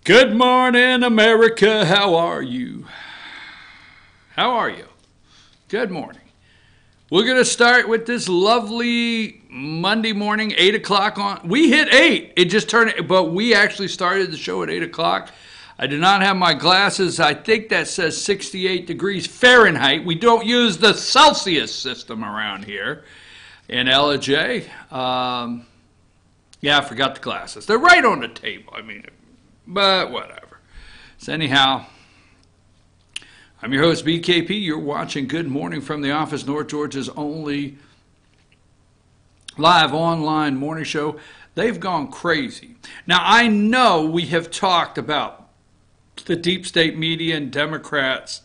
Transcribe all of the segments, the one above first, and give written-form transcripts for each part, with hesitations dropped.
Good morning, America. How are you? How are you? Good morning. We're going to start with this lovely Monday morning, 8 o'clock on. We hit 8. It just turned, but we actually started the show at 8 o'clock. I do not have my glasses. I think that says 68 degrees Fahrenheit. We don't use the Celsius system around here in LJ. Yeah, I forgot the glasses. They're right on the table. But whatever. So anyhow, I'm your host, BKP. You're watching Good Morning from the Office, North Georgia's only live online morning show. They've gone crazy. Now, I know we have talked about the deep state media and Democrats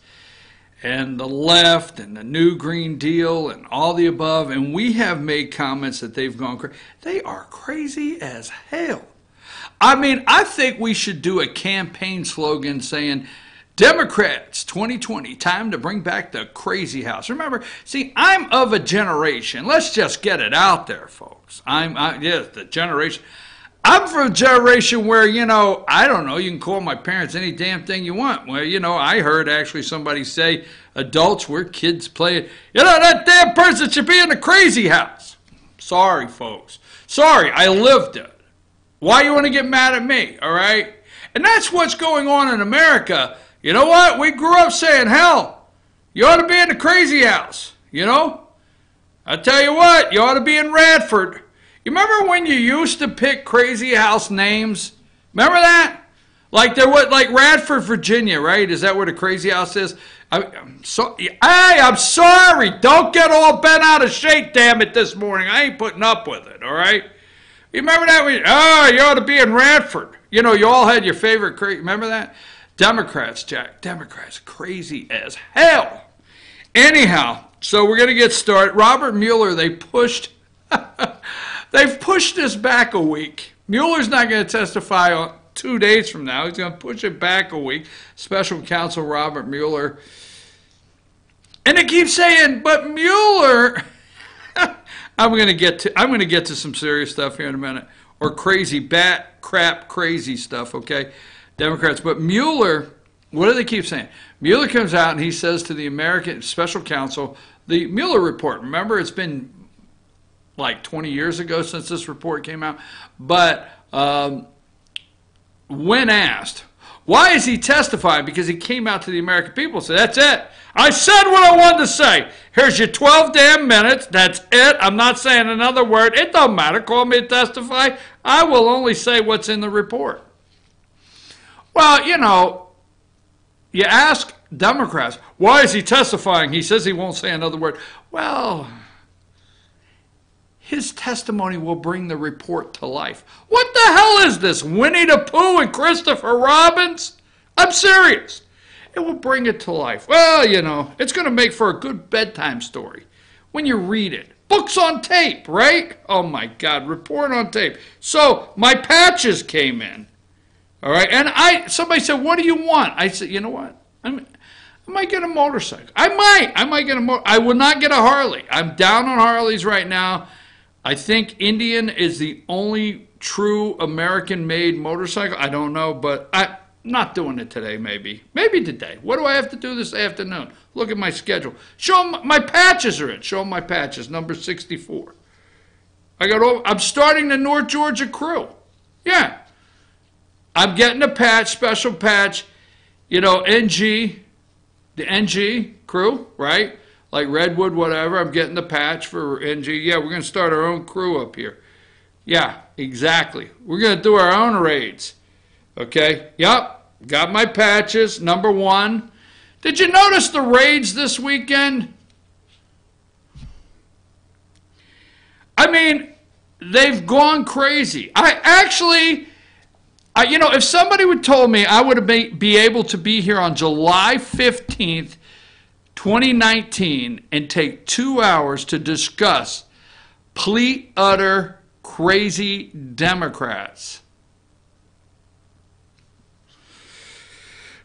and the left and the new Green Deal and all the above, and we have made comments that they've gone crazy. They are crazy as hell. I think we should do a campaign slogan saying, Democrats 2020, time to bring back the crazy house. Remember, see, I'm of a generation. Let's just get it out there, folks. Yes, the generation. I'm from a generation where, I don't know, you can call my parents any damn thing you want. Well, I heard actually somebody say, adults, we're kids playing, that damn person should be in the crazy house. Sorry, folks. Sorry, I lived it. Why you want to get mad at me, all right? And that's what's going on in America. You know what? We grew up saying, hell, you ought to be in the crazy house, I tell you what, you ought to be in Radford. You remember when you used to pick crazy house names? Remember that? Like Radford, Virginia, right? Is that where the crazy house is? I'm sorry. Don't get all bent out of shape, damn it, this morning. I ain't putting up with it, all right? You remember that? You ought to be in Radford. You all had your favorite crazy. Remember that? Democrats, Jack. Democrats, crazy as hell. Anyhow, so we're going to get started. Robert Mueller, they've pushed this back a week. Mueller's not going to testify on 2 days from now. He's going to push it back a week. Special counsel Robert Mueller. And they keep saying, but Mueller... I'm going to get to some serious stuff here in a minute, or crazy crazy stuff, okay? Democrats, but Mueller, what do they keep saying? Mueller comes out and he says to the American special counsel, the Mueller report. Remember, it's been like 20 years ago since this report came out, but when asked, why is he testifying? Because he came out to the American people and said, that's it. I said what I wanted to say. Here's your 12 damn minutes. That's it. I'm not saying another word. It don't matter. Call me to testify. I will only say what's in the report. Well, you ask Democrats, why is he testifying? He says he won't say another word. Well, his testimony will bring the report to life. What the hell is this, Winnie the Pooh and Christopher Robin? I'm serious. It will bring it to life. Well, it's going to make for a good bedtime story when you read it. Books on tape, right? Oh, my God, report on tape. So my patches came in, all right? And somebody said, what do you want? I said, you know what? I might get a motorcycle. I might get a motorcycle. I will not get a Harley. I'm down on Harleys right now. I think Indian is the only true American-made motorcycle. I don't know, but I'm not doing it today, maybe. Maybe today. What do I have to do this afternoon? Look at my schedule. Show them my patches are in. Show them my patches, number 64. I'm starting the North Georgia crew. Yeah. I'm getting a patch, special patch, NG, the NG crew, right? Like Redwood, whatever. I'm getting the patch for NG. Yeah, we're going to start our own crew up here. Yeah, exactly. We're going to do our own raids. Okay? Yep. Got my patches. Number 1. Did you notice the raids this weekend? They've gone crazy. If somebody would told me I would be able to be here on July 15th, 2019 and take 2 hours to discuss complete, utter, crazy Democrats.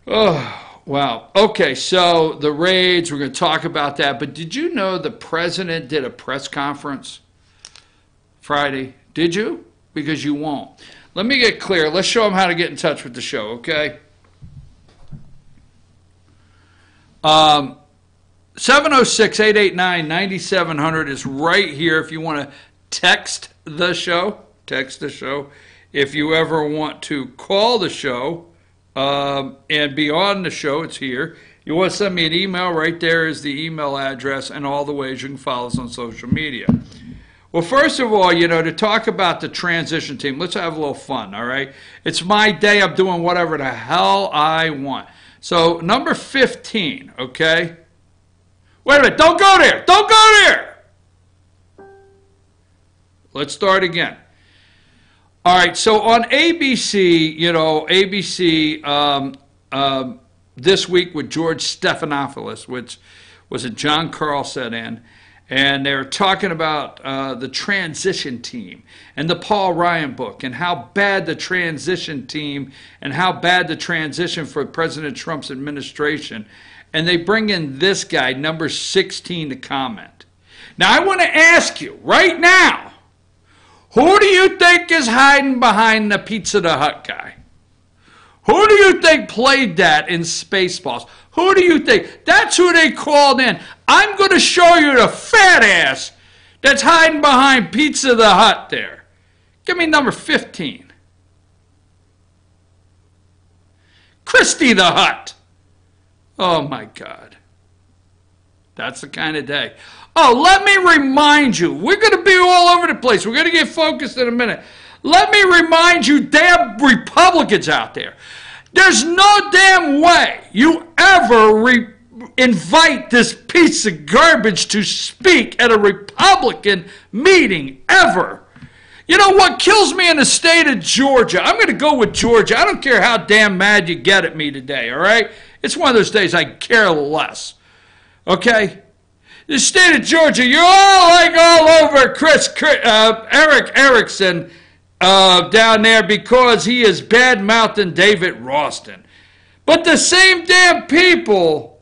Oh, wow. Okay, so the raids, we're going to talk about that. But did you know the president did a press conference Friday? Did you? Because you won't. let me get clear. Let's show them how to get in touch with the show, okay? 706-889-9700 is right here if you want to text the show. Text the show. If you ever want to call the show and be on the show, it's here. You want to send me an email, right there is the email address and all the ways you can follow us on social media. Well, first of all, you know, to talk about the transition team, let's have a little fun, all right? It's my day. I'm doing whatever the hell I want. So, number 15, okay? Wait a minute. Don't go there. Don't go there. Let's start again. All right, so on ABC, you know, ABC this week with George Stephanopoulos, which was a John Carlson in, and they were talking about the transition team and the Paul Ryan book and how bad the transition team and how bad the transition for President Trump's administration. And they bring in this guy, number 16, to comment. Now, I want to ask you right now, who do you think is hiding behind the Pizza the Hut guy? Who do you think played that in Spaceballs? Who do you think? That's who they called in. I'm going to show you the fat ass that's hiding behind Pizza the Hut there. Give me number 15. Christy the Hut. Oh, my God. That's the kind of day. Oh, let me remind you, we're going to be all over the place. We're going to get focused in a minute. Let me remind you, damn Republicans out there, there's no damn way you ever invite this piece of garbage to speak at a Republican meeting, ever. You know what kills me in the state of Georgia? I'm going to go with Georgia. I don't care how damn mad you get at me today, all right? It's one of those days I care less, okay? The state of Georgia, you're all over Eric Erickson down there because he is bad-mouthing David Ralston. But the same damn people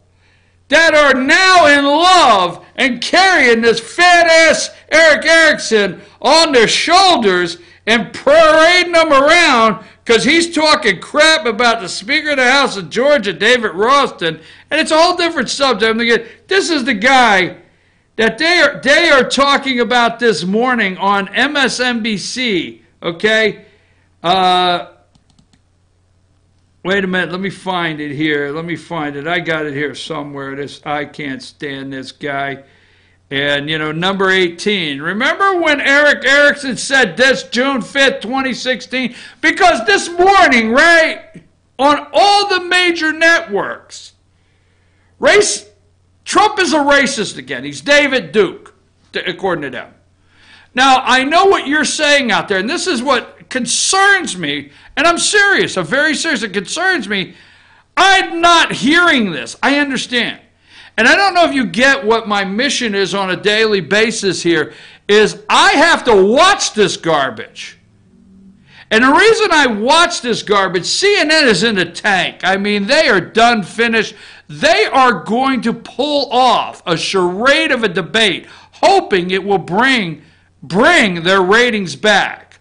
that are now in love and carrying this fat-ass Eric Erickson on their shoulders and parading him around because he's talking crap about the Speaker of the House of Georgia, David Ralston, and it's a whole different subject. I'm thinking, this is the guy that they are talking about this morning on MSNBC, okay? Wait a minute, let me find it here. Let me find it. I got it here somewhere. I can't stand this guy. And, you know, number 18. Remember when Eric Erickson said this June 5th, 2016? Because this morning, right, on all the major networks, Trump is a racist again. He's David Duke, according to them. Now, I know what you're saying out there, and this is what concerns me, and I'm serious. I'm very serious. It concerns me. I'm not hearing this. I understand. And I don't know if you get what my mission is on a daily basis here, is I have to watch this garbage. And the reason I watch this garbage, CNN is in the tank. I mean, they are done, finished. They are going to pull off a charade of a debate, hoping it will bring their ratings back.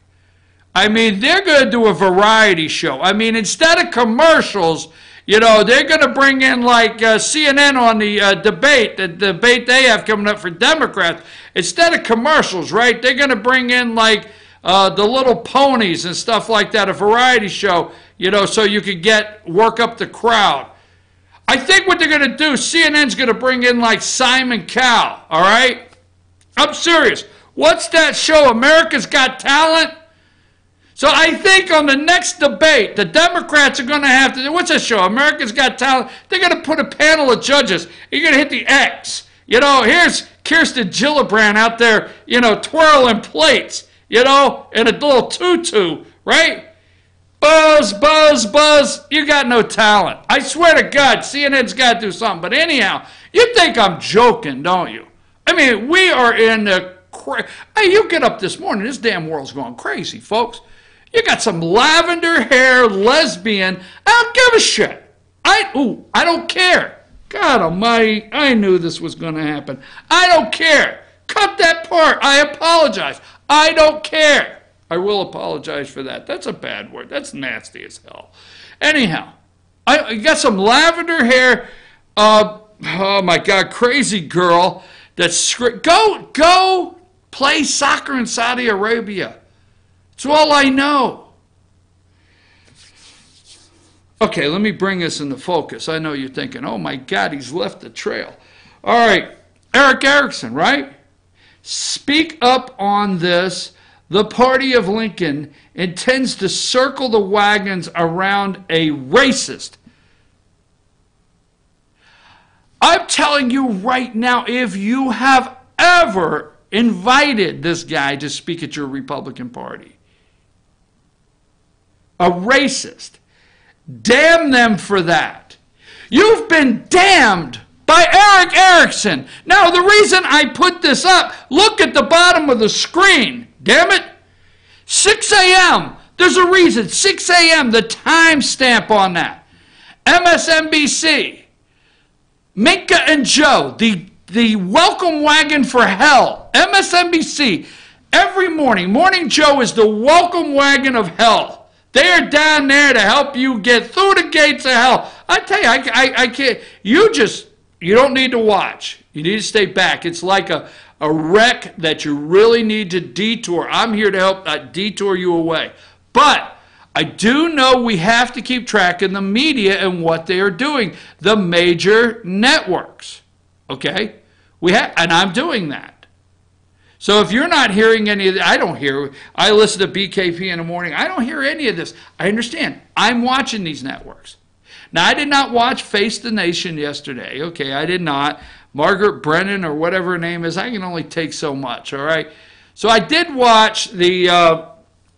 I mean, they're going to do a variety show. I mean, instead of commercials, you know, they're going to bring in like CNN on the debate they have coming up for Democrats. Instead of commercials, right, they're going to bring in like the Little Ponies and stuff like that, a variety show, you know, so you could work up the crowd. I think what they're going to do, CNN's going to bring in like Simon Cowell, all right? I'm serious. What's that show, America's Got Talent? So I think on the next debate, the Democrats are going to have to, what's that show, America's Got Talent? They're going to put a panel of judges. You're going to hit the X. You know, here's Kirsten Gillibrand out there, you know, twirling plates, you know, in a little tutu, right? Buzz, buzz, buzz. You got no talent. I swear to God, CNN's got to do something. But anyhow, you think I'm joking, don't you? I mean, we are in the... Hey, you get up this morning, this damn world's going crazy, folks. You got some lavender hair lesbian. I don't give a shit. I don't care. God almighty, I knew this was going to happen. I don't care. Cut that part. I apologize. I don't care. I will apologize for that. That's a bad word. That's nasty as hell. Anyhow, I got some lavender hair. Oh my God, crazy girl. Go play soccer in Saudi Arabia. That's all I know. Okay, let me bring this into focus. I know you're thinking, oh my God, he's left the trail. All right, Eric Erickson, right? Speak up on this. The party of Lincoln intends to circle the wagons around a racist. I'm telling you right now, if you have ever invited this guy to speak at your Republican Party, a racist, damn them for that. You've been damned by Eric Erickson. Now, the reason I put this up, look at the bottom of the screen. Damn it. 6 a.m. There's a reason. 6 a.m. The timestamp on that. MSNBC. Minka and Joe. The welcome wagon for hell. MSNBC. Every morning. Morning Joe is the welcome wagon of hell. They're down there to help you get through the gates of hell. I tell you, I can't. You don't need to watch. You need to stay back. It's like a wreck that you really need to detour. I'm here to help detour you away. But I do know we have to keep track of the media and what they are doing. The major networks. Okay? And I'm doing that. So if you're not hearing any of that, I listen to BKP in the morning. I don't hear any of this. I understand. I'm watching these networks. Now, I did not watch Face the Nation yesterday. Okay, I did not. Margaret Brennan or whatever her name is, I can only take so much, all right? So I did watch the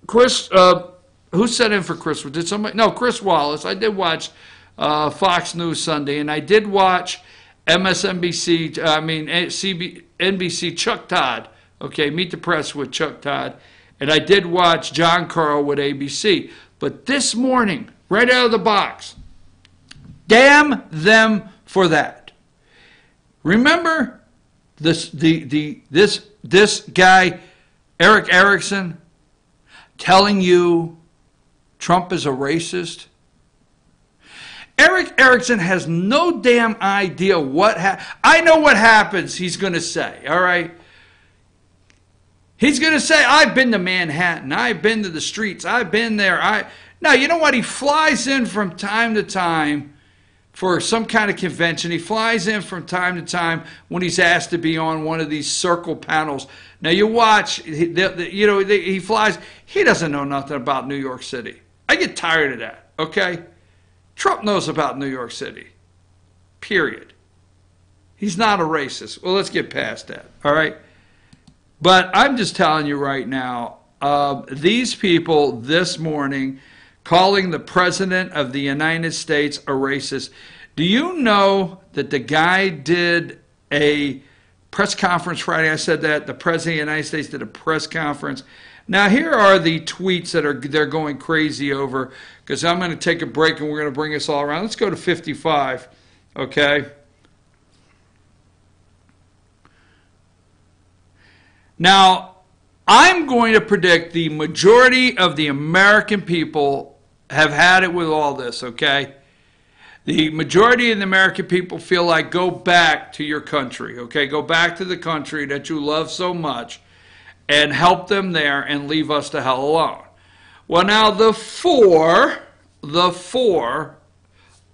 Chris, who sent in for Chris? Did somebody? No, Chris Wallace. I did watch Fox News Sunday, and I did watch NBC Chuck Todd. Okay, Meet the Press with Chuck Todd. And I did watch John Carl with ABC. But this morning, right out of the box, damn them for that. Remember this guy, Eric Erickson, telling you Trump is a racist? Eric Erickson has no damn idea what I know what happens he's going to say, all right? He's going to say, I've been to Manhattan. I've been to the streets. I've been there. Now, you know what? He flies in from time to time for some kind of convention. He flies in from time to time when he's asked to be on one of these circle panels. Now, you watch, he flies. He doesn't know nothing about New York City. I get tired of that, okay? Trump knows about New York City, period. He's not a racist. Well, let's get past that, all right? But I'm just telling you right now, these people this morning calling the President of the United States a racist. Do you know that the guy did a press conference Friday? I said that. The President of the United States did a press conference. Now, here are the tweets that they're going crazy over, because I'm going to take a break and we're going to bring us all around. Let's go to 55, okay? Now, I'm going to predict the majority of the American people have had it with all this, okay? The majority of the American people feel like go back to your country, okay? Go back to the country that you love so much and help them there and leave us the hell alone. Well, now the four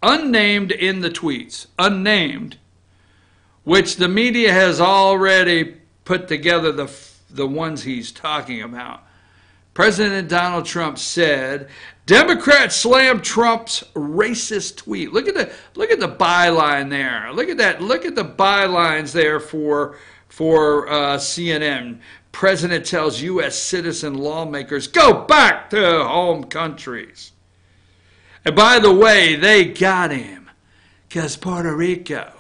unnamed in the tweets, unnamed, which the media has already put together the ones he's talking about. President Donald Trump said, Democrats slam Trump's racist tweet. Look at the byline there. Look at that. Look at the bylines there for CNN. President tells U.S. citizen lawmakers, go back to home countries. And by the way, they got him because Puerto Rico.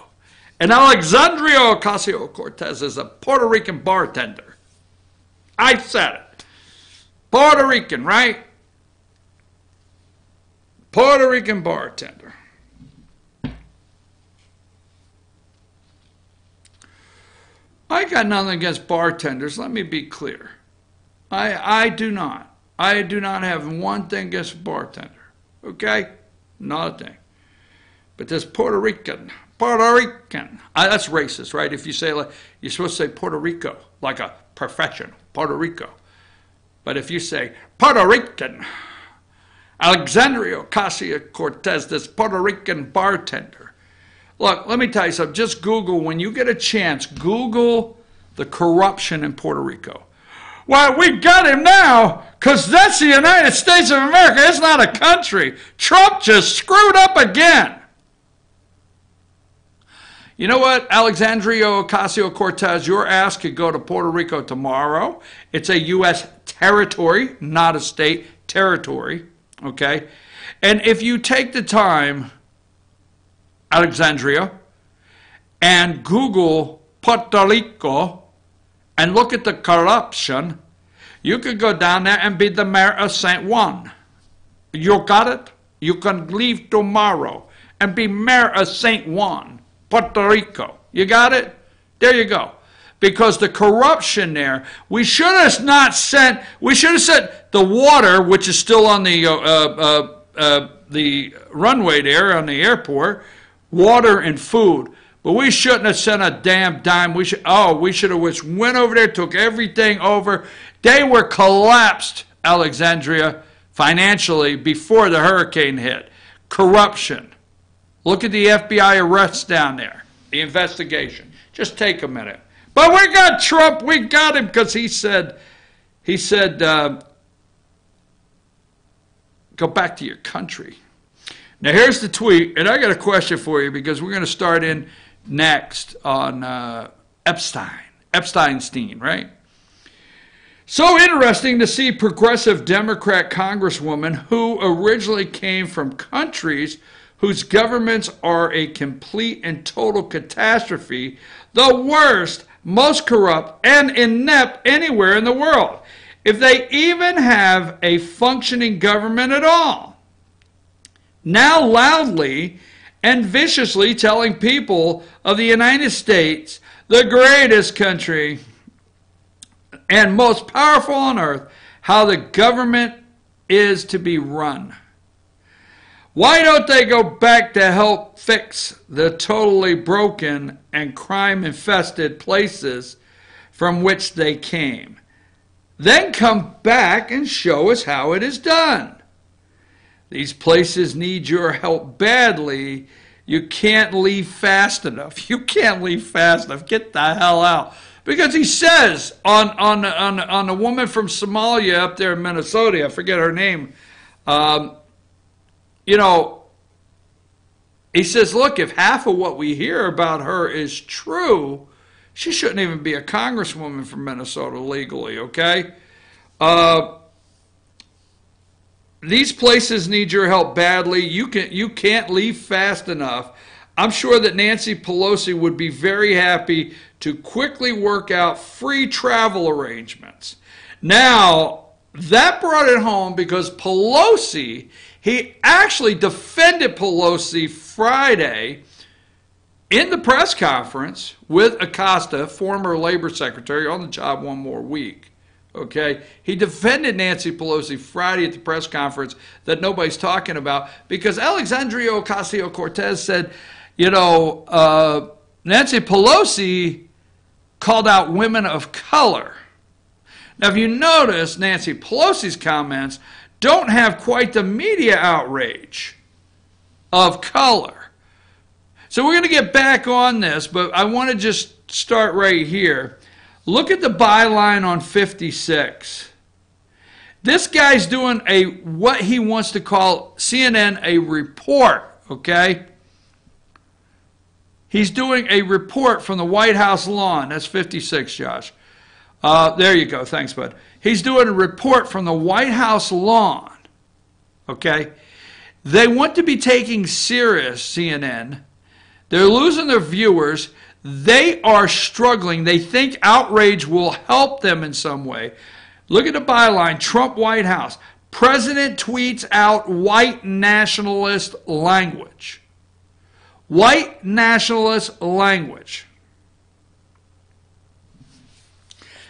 And Alexandria Ocasio-Cortez is a Puerto Rican bartender. I said it. Puerto Rican, right? Puerto Rican bartender. I got nothing against bartenders. Let me be clear. I do not. I do not have one thing against a bartender. Okay? Not a thing. But this Puerto Rican, that's racist, right? If you say, like, you're supposed to say Puerto Rico, like a professional, Puerto Rico. But if you say Puerto Rican, Alexandria Ocasio-Cortez, this Puerto Rican bartender. Look, let me tell you something. Just Google, when you get a chance, Google the corruption in Puerto Rico. Well, we got him now because that's the United States of America. It's not a country. Trump just screwed up again. You know what, Alexandria Ocasio-Cortez, your ass could go to Puerto Rico tomorrow. It's a U.S. territory, not a state, territory, okay? And if you take the time, Alexandria, and Google Puerto Rico and look at the corruption, you could go down there and be the mayor of San Juan. You got it? You can leave tomorrow and be mayor of San Juan, Puerto Rico. You got it? There you go. Because the corruption there, we should have sent the water, which is still on the runway there on the airport, water and food. But we shouldn't have sent a damn dime. We should have just went over there, took everything over. They were collapsed, Alexandria, financially before the hurricane hit. Corruption. Look at the FBI arrests down there, the investigation. Just take a minute. But we got Trump. We got him because he said, go back to your country. Now here's the tweet, and I got a question for you because we're going to start in next on Epsteinstein, right? So interesting to see progressive Democrat congresswoman who originally came from countries whose governments are a complete and total catastrophe, the worst, most corrupt, and inept anywhere in the world, if they even have a functioning government at all. Now loudly and viciously telling people of the United States, the greatest country and most powerful on earth, how the government is to be run. Why don't they go back to help fix the totally broken and crime-infested places from which they came? Then come back and show us how it is done. These places need your help badly. You can't leave fast enough. You can't leave fast enough. Get the hell out. Because he says on a woman from Somalia up there in Minnesota, I forget her name, you know, he says, look, if half of what we hear about her is true, she shouldn't even be a congresswoman from Minnesota legally, okay? These places need your help badly. You can't leave fast enough. I'm sure that Nancy Pelosi would be very happy to quickly work out free travel arrangements. Now, that brought it home because Pelosi, he actually defended Pelosi Friday in the press conference with Acosta, former labor secretary, on the job one more week. Okay, he defended Nancy Pelosi Friday at the press conference that nobody's talking about because Alexandria Ocasio-Cortez said, you know, Nancy Pelosi called out women of color. Now, if you notice, Nancy Pelosi's comments don't have quite the media outrage of color. So we're going to get back on this, but I want to just start right here. Look at the byline on 56. This guy's doing what he wants to call CNN a report, okay? He's doing a report from the White House lawn. That's 56, Josh. There you go. Thanks, bud. He's doing a report from the White House lawn, okay? They want to be taking serious, CNN. They're losing their viewers. They are struggling. They think outrage will help them in some way. Look at the byline, Trump White House. President tweets out white nationalist language. White nationalist language.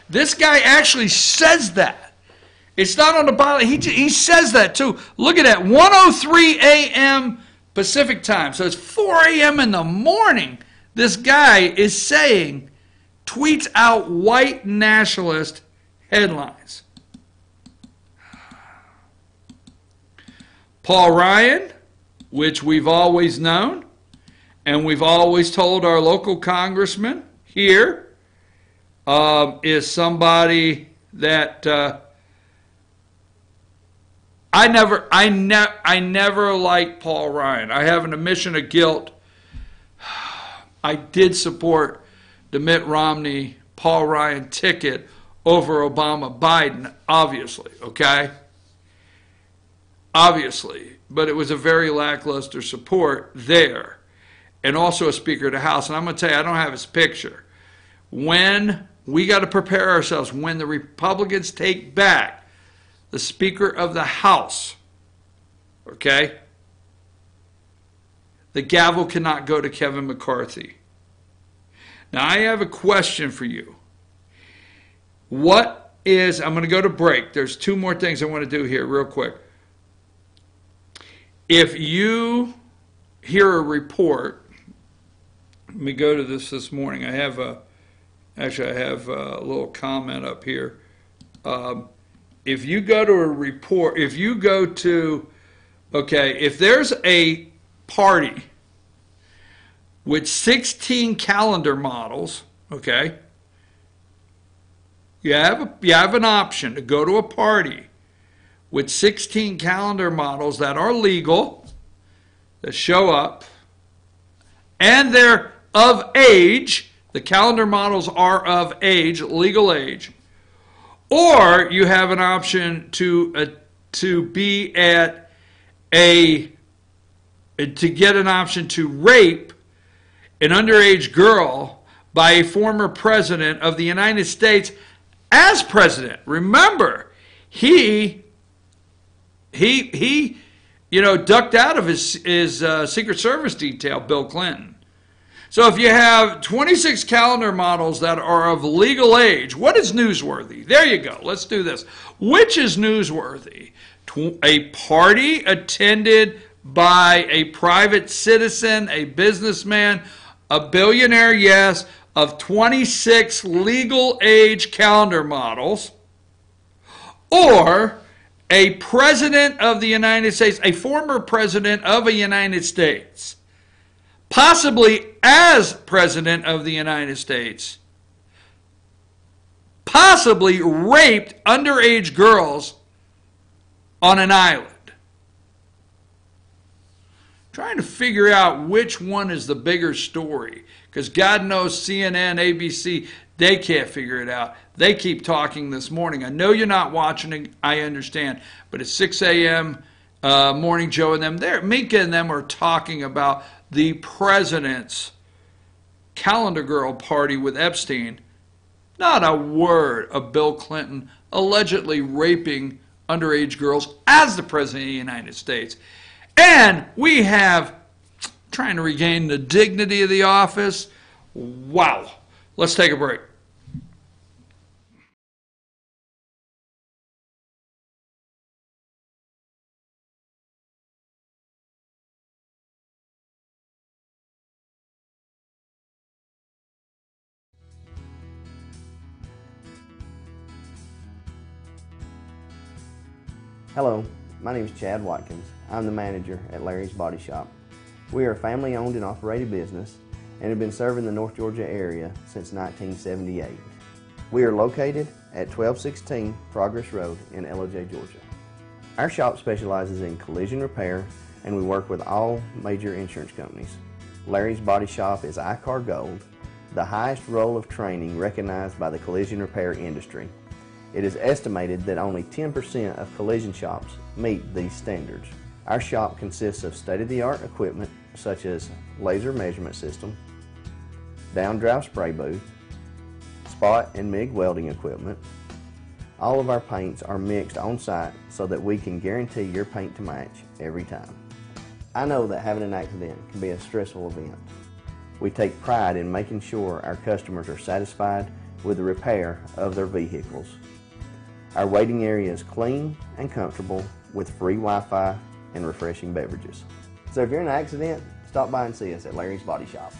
This guy actually says that. It's not on the bottom. He says that too. Look at that, 1:03 a.m. Pacific time. So it's 4 a.m. in the morning. This guy is saying, tweets out white nationalist headlines. Paul Ryan, which we've always known, and we've always told our local congressman here, is somebody that I never liked Paul Ryan. I have an admission of guilt. I did support the Mitt Romney, Paul Ryan ticket over Obama Biden, obviously, okay? Obviously, but it was a very lackluster support there, and also a Speaker of the House. And I'm going to tell you, I don't have his picture. When we got to prepare ourselves, when the Republicans take back the Speaker of the House, okay, the gavel cannot go to Kevin McCarthy. Now, I have a question for you. I'm going to go to break. There's two more things I want to do here real quick. If you hear a report, let me go to this morning. I have a little comment up here. If you go to a report, if there's a party with 16 calendar models, okay, you have an option to go to a party with 16 calendar models that are legal, that show up, and they're of age. The calendar models are of age, legal age. Or you have an option to be at to get an option to rape an underage girl by a former president of the United States as president. Remember, he ducked out of his Secret Service detail, Bill Clinton. So if you have 26 calendar models that are of legal age, what is newsworthy? There you go. Let's do this. Which is newsworthy? A party attended by a private citizen, a businessman, a billionaire, yes, of 26 legal age calendar models, or a president of the United States, a former president of the United States, possibly as president of the United States, possibly raped underage girls on an island. Trying to figure out which one is the bigger story, because God knows CNN, ABC, they can't figure it out. They keep talking this morning. I know you're not watching it, I understand, but it's 6 a.m. Morning Joe and them there. Minka and them are talking about the president's calendar girl party with Epstein. Not a word of Bill Clinton allegedly raping underage girls as the president of the United States. And we have, trying to regain the dignity of the office. Wow. Let's take a break. Hello, my name is Chad Watkins. I'm the manager at Larry's Body Shop. We are a family-owned and operated business and have been serving the North Georgia area since 1978. We are located at 1216 Progress Road in LOJ, Georgia. Our shop specializes in collision repair and we work with all major insurance companies. Larry's Body Shop is ICAR Gold, the highest role of training recognized by the collision repair industry. It is estimated that only 10% of collision shops meet these standards. Our shop consists of state-of-the-art equipment such as laser measurement system, down-drive spray booth, spot and MIG welding equipment. All of our paints are mixed on-site so that we can guarantee your paint to match every time. I know that having an accident can be a stressful event. We take pride in making sure our customers are satisfied with the repair of their vehicles. Our waiting area is clean and comfortable with free Wi-Fi and refreshing beverages. So if you're in an accident, stop by and see us at Larry's Body Shop.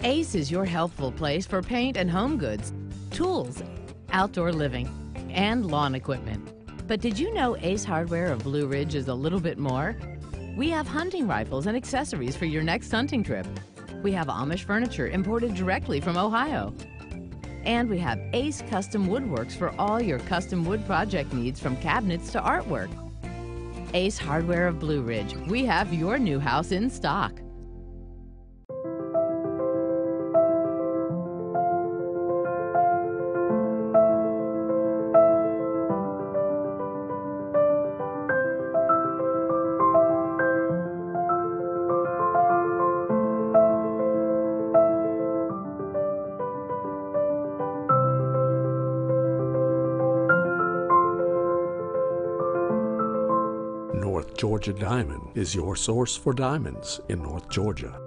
Ace is your healthful place for paint and home goods, tools, outdoor living, and lawn equipment. But did you know Ace Hardware of Blue Ridge is a little bit more? We have hunting rifles and accessories for your next hunting trip. We have Amish furniture imported directly from Ohio. And we have Ace Custom Woodworks for all your custom wood project needs, from cabinets to artwork. Ace Hardware of Blue Ridge. We have your new house in stock. North Georgia Diamond is your source for diamonds in North Georgia.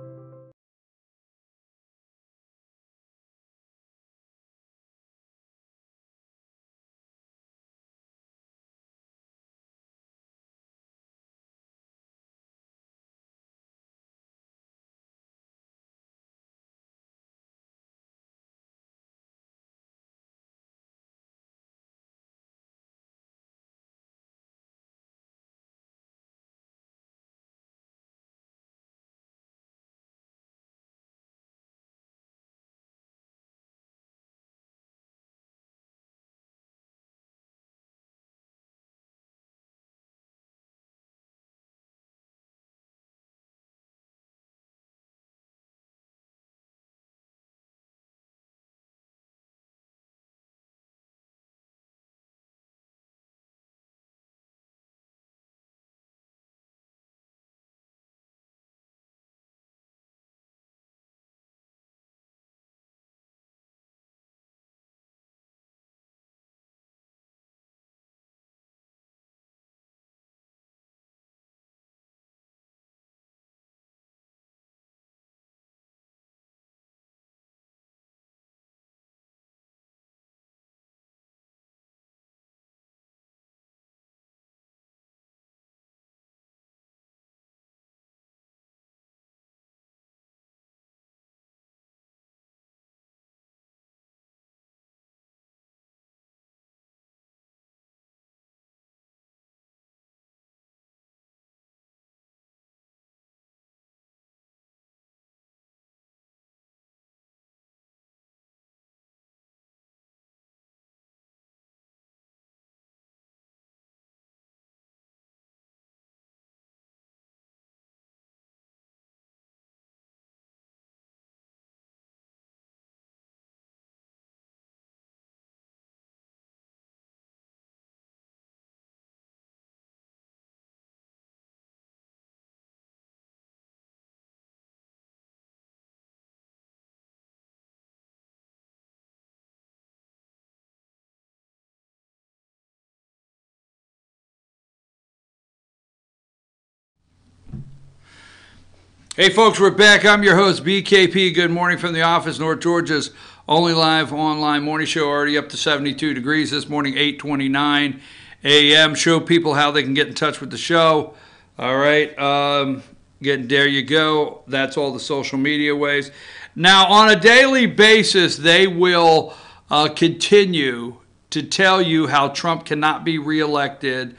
Hey folks, we're back. I'm your host, BKP. Good morning from the office, North Georgia's only live online morning show, already up to 72 degrees this morning, 8:29 a.m. Show people how they can get in touch with the show. All right, there you go. That's all the social media ways. Now, on a daily basis, they will continue to tell you how Trump cannot be reelected.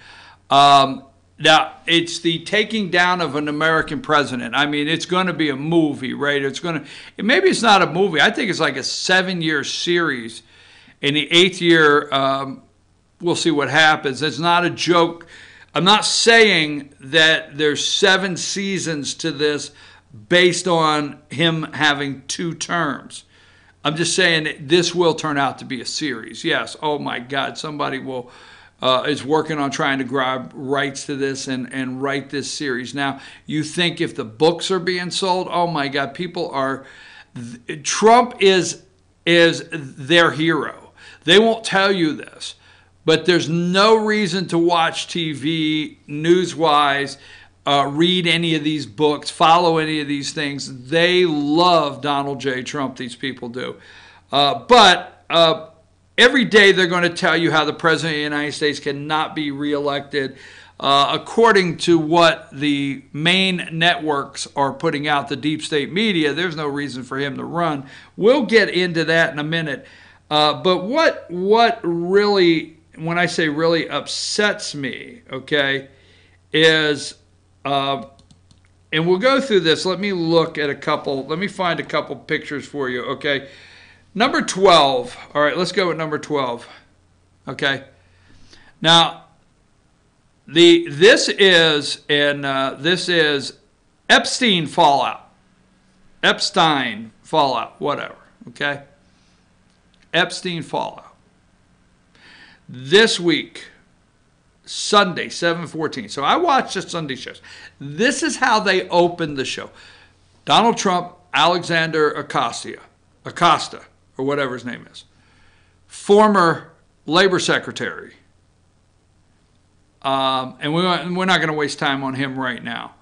Now, it's the taking down of an American president. I mean, it's going to be a movie, right? Maybe it's not a movie. I think it's like a 7-year series. In the 8th year, we'll see what happens. It's not a joke. I'm not saying that there's 7 seasons to this based on him having 2 terms. I'm just saying that this will turn out to be a series. Yes, oh my God, somebody is working on trying to grab rights to this and write this series. Now, you think if the books are being sold, oh my God, Trump is their hero. They won't tell you this, but there's no reason to watch TV, news-wise, read any of these books, follow any of these things. They love Donald J. Trump, these people do. But every day they're going to tell you how the President of the United States cannot be reelected. According to what the main networks are putting out, the deep state media, there's no reason for him to run. We'll get into that in a minute. But what really, when I say really upsets me, okay, is, and we'll go through this. Let me find a couple pictures for you, okay? Number 12. All right, let's go with number 12. Okay. Now, this is Epstein fallout. Epstein fallout, whatever. Okay. Epstein fallout. This week, Sunday, 7/14. So I watched the Sunday shows. This is how they opened the show. Donald Trump, Alexander Acosta, or whatever his name is, former labor secretary. And we're not going to waste time on him right now.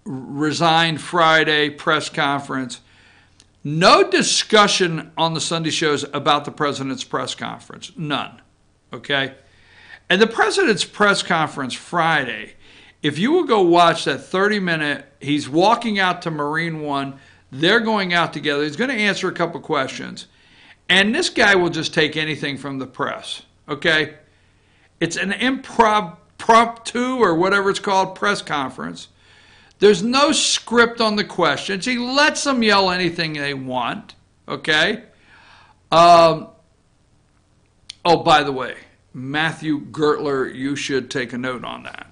Resigned Friday, press conference. No discussion on the Sunday shows about the president's press conference. None. Okay? And the president's press conference Friday, if you will go watch that 30-minute, he's walking out to Marine One. They're going out together. He's going to answer a couple questions. And this guy will just take anything from the press. Okay? It's an impromptu or whatever it's called press conference. There's no script on the questions. He lets them yell anything they want. Okay? Oh, by the way, Matthew Gertler, you should take a note on that.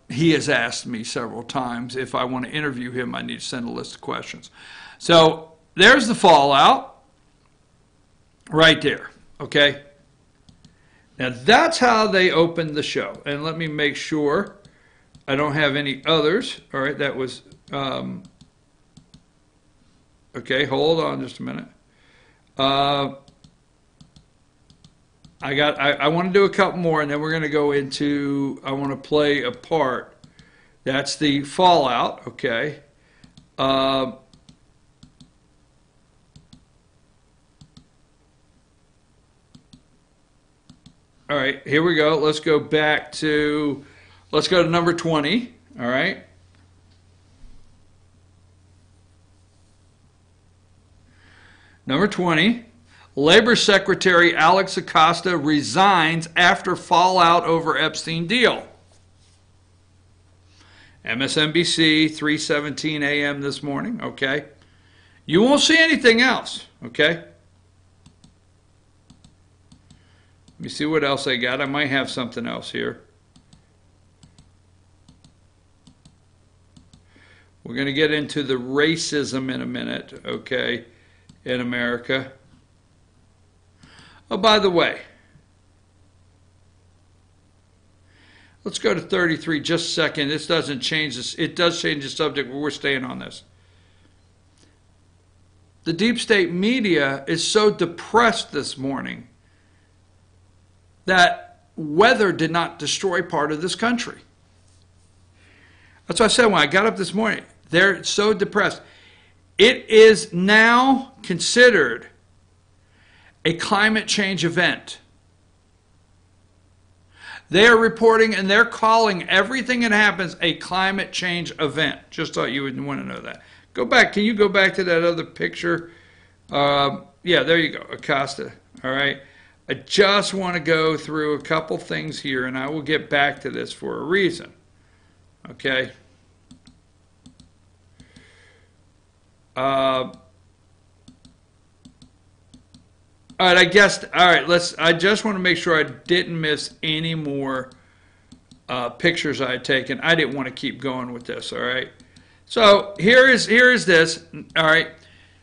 He has asked me several times if I want to interview him, I need to send a list of questions. So there's the fallout right there. Okay? Now, that's how they opened the show. And let me make sure I don't have any others. All right, that was... okay, hold on just a minute. I want to do a couple more, and then we're going to go into... I want to play a part. That's the fallout, okay. All right, here we go. Let's go to number 20, all right? Number 20, Labor Secretary Alex Acosta resigns after fallout over Epstein deal. MSNBC, 3:17 a.m. this morning, okay? You won't see anything else, okay? Let me see what else I got. I might have something else here. We're going to get into the racism in a minute, okay, in America. Oh, by the way, let's go to 33 just a second. This doesn't change this. It does change the subject, but we're staying on this. The deep state media is so depressed this morning that weather did not destroy part of this country. That's what I said when I got up this morning. They're so depressed. It is now considered a climate change event. They are reporting and they're calling everything that happens a climate change event. Just thought you would want to know that. Go back. Can you go back to that other picture? Yeah, there you go. Acosta. All right. I just want to go through a couple things here, and I will get back to this for a reason. Okay? All right, I just want to make sure I didn't miss any more pictures I had taken. I didn't want to keep going with this, all right? So here is this, all right?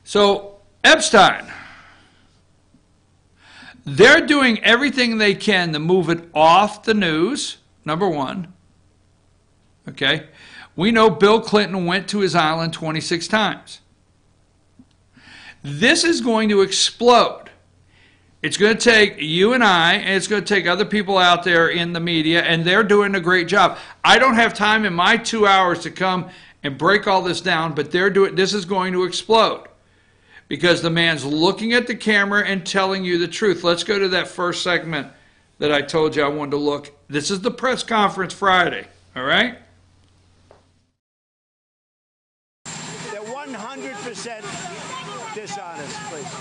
So Epstein. They're doing everything they can to move it off the news, number one. Okay? We know Bill Clinton went to his island 26 times. This is going to explode. It's going to take you and I, and it's going to take other people out there in the media, and they're doing a great job. I don't have time in my 2 hours to come and break all this down, but this is going to explode. because the man's looking at the camera and telling you the truth. Let's go to that first segment that I told you I wanted to look. This is the press conference Friday, all right? They're 100% dishonest, please.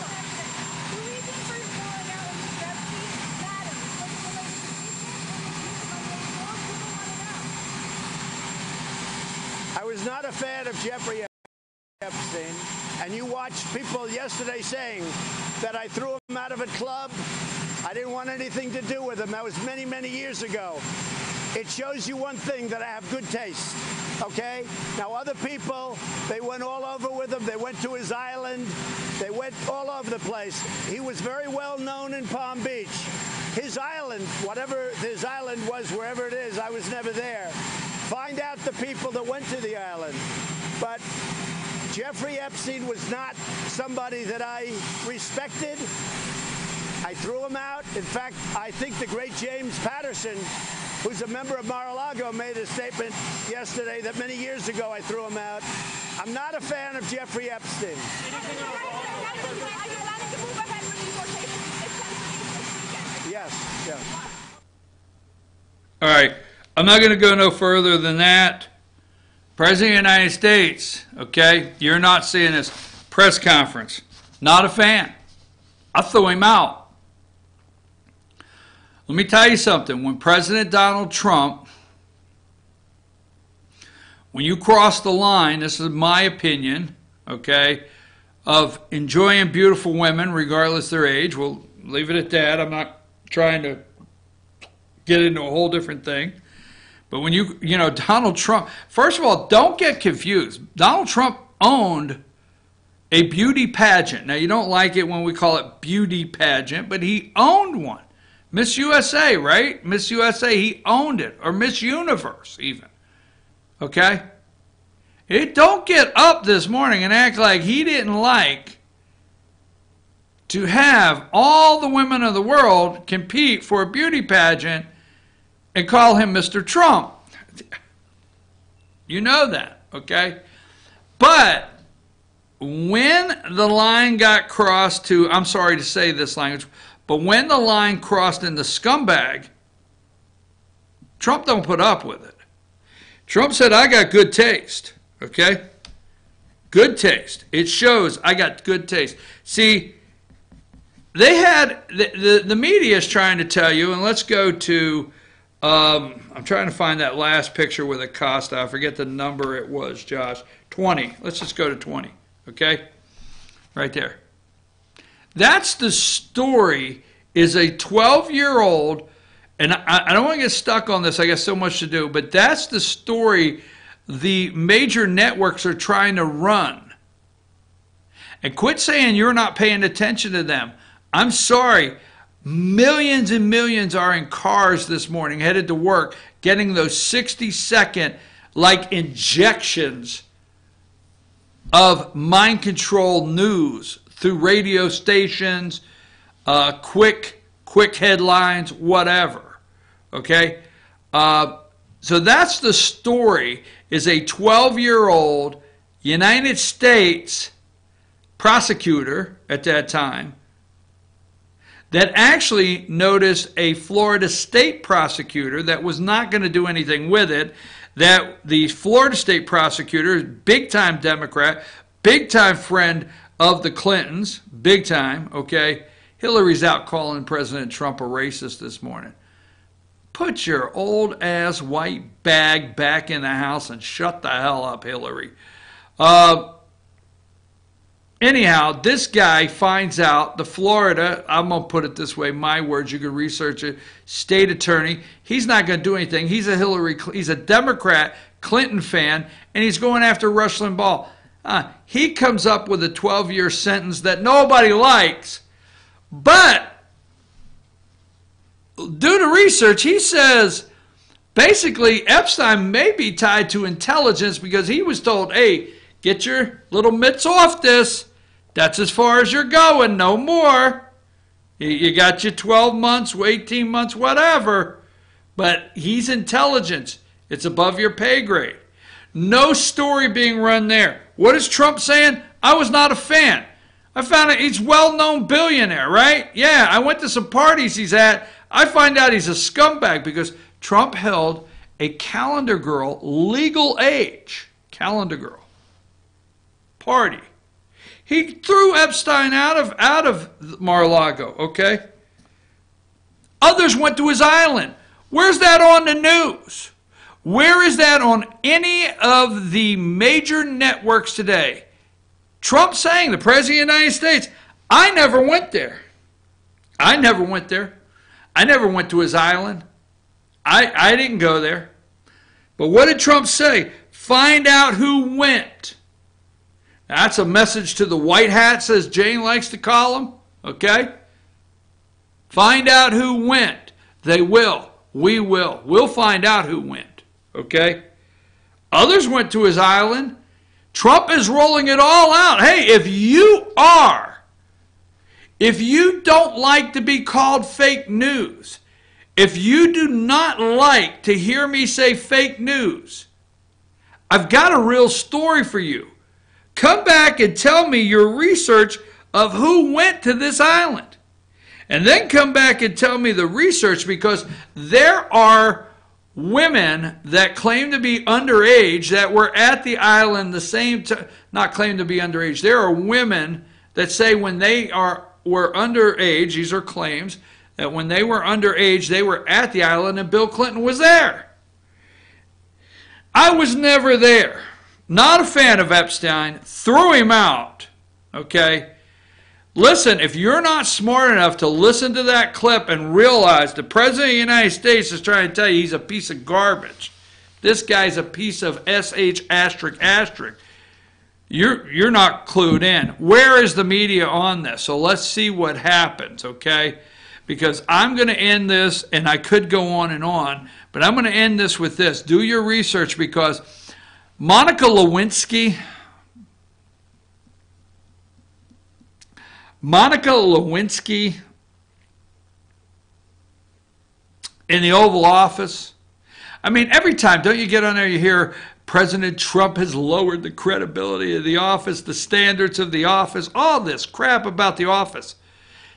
I was not a fan of Jeffrey Epstein, and you watched people yesterday saying that I threw him out of a club. I didn't want anything to do with him. That was many, many years ago. It shows you one thing, that I have good taste, okay? Now, other people, they went all over with him. They went to his island. They went all over the place. He was very well known in Palm Beach. His island, whatever his island was, wherever it is, I was never there. Find out the people that went to the island. But Jeffrey Epstein was not somebody that I respected. I threw him out. In fact, I think the great James Patterson, who's a member of Mar-a-Lago, made a statement yesterday that many years ago I threw him out. I'm not a fan of Jeffrey Epstein. Yes, yeah. All right. I'm not going to go no further than that. President of the United States, okay, you're not seeing this press conference. Not a fan. I threw him out. Let me tell you something. When President Donald Trump, when you cross the line, this is my opinion, okay, of enjoying beautiful women regardless of their age, we'll leave it at that. I'm not trying to get into a whole different thing. But when you know, Donald Trump, first of all, don't get confused. Donald Trump owned a beauty pageant. Now, you don't like it when we call it beauty pageant, but he owned one. Miss USA, right? Miss USA, he owned it. Or Miss Universe, even. Okay? Don't get up this morning and act like he didn't like to have all the women of the world compete for a beauty pageant and call him Mr. Trump. You know that, okay? But when the line got crossed to, I'm sorry to say this language, but when the line crossed into scumbag, Trump don't put up with it. Trump said, I got good taste, okay? Good taste. It shows I got good taste. See, they had, the media is trying to tell you, and let's go to, I'm trying to find that last picture with Acosta. I forget the number it was, Josh. 20. Let's just go to 20, okay? Right there. That's the story, is a 12-year-old, and I don't want to get stuck on this. I got so much to do, but that's the story the major networks are trying to run. And quit saying you're not paying attention to them. I'm sorry. Millions and millions are in cars this morning headed to work getting those 60-second like injections of mind control news through radio stations, quick headlines, whatever. Okay? So that's the story, is a 12-year-old United States prosecutor at that time that actually noticed a Florida State prosecutor that was not going to do anything with it, that the Florida State prosecutor, big-time Democrat, big-time friend of the Clintons, big time, okay? Hillary's out calling President Trump a racist this morning. Put your old-ass white bag back in the house and shut the hell up, Hillary. Anyhow, this guy finds out the Florida, I'm going to put it this way, my words, you can research it, state attorney, he's not going to do anything. He's a Democrat, Clinton fan, and he's going after Rush Limbaugh. He comes up with a 12-year sentence that nobody likes, but due to research, he says basically Epstein may be tied to intelligence because he was told, hey, get your little mitts off this. That's as far as you're going, no more. You got your 12 months, 18 months, whatever, but he's intelligence. It's above your pay grade. No story being run there. What is Trump saying? I was not a fan. I found out he's a well-known billionaire, right? Yeah, I went to some parties he's at. I find out he's a scumbag because Trump held a calendar girl, legal age, calendar girl, party. He threw Epstein out of Mar-a-Lago, okay? Others went to his island. Where's that on the news? Where is that on any of the major networks today? Trump saying, the President of the United States, I never went there. I never went there. I never went to his island. I didn't go there. But what did Trump say? Find out who went. That's a message to the white hats, as Jane likes to call them. Okay? Find out who went. They will. We will. We'll find out who went. Okay? Others went to his island. Trump is rolling it all out. Hey, if you don't like to be called fake news, if you do not like to hear me say fake news, I've got a real story for you. Come back and tell me your research of who went to this island. And then come back and tell me the research, because there are women that claim to be underage that were at the island the same time. Not claim to be underage. There are women that say when they were underage, these are claims, that when they were underage, they were at the island and Bill Clinton was there. I was never there. Not a fan of Epstein. Threw him out. Okay? Listen, if you're not smart enough to listen to that clip and realize the President of the United States is trying to tell you he's a piece of garbage, this guy's a piece of SH asterisk asterisk, you're not clued in. Where is the media on this? So let's see what happens, okay? Because I'm going to end this, and I could go on, but I'm going to end this with this. Do your research, because Monica Lewinsky in the Oval Office. I mean, every time, don't you get on there, you hear President Trump has lowered the credibility of the office, the standards of the office, all this crap about the office.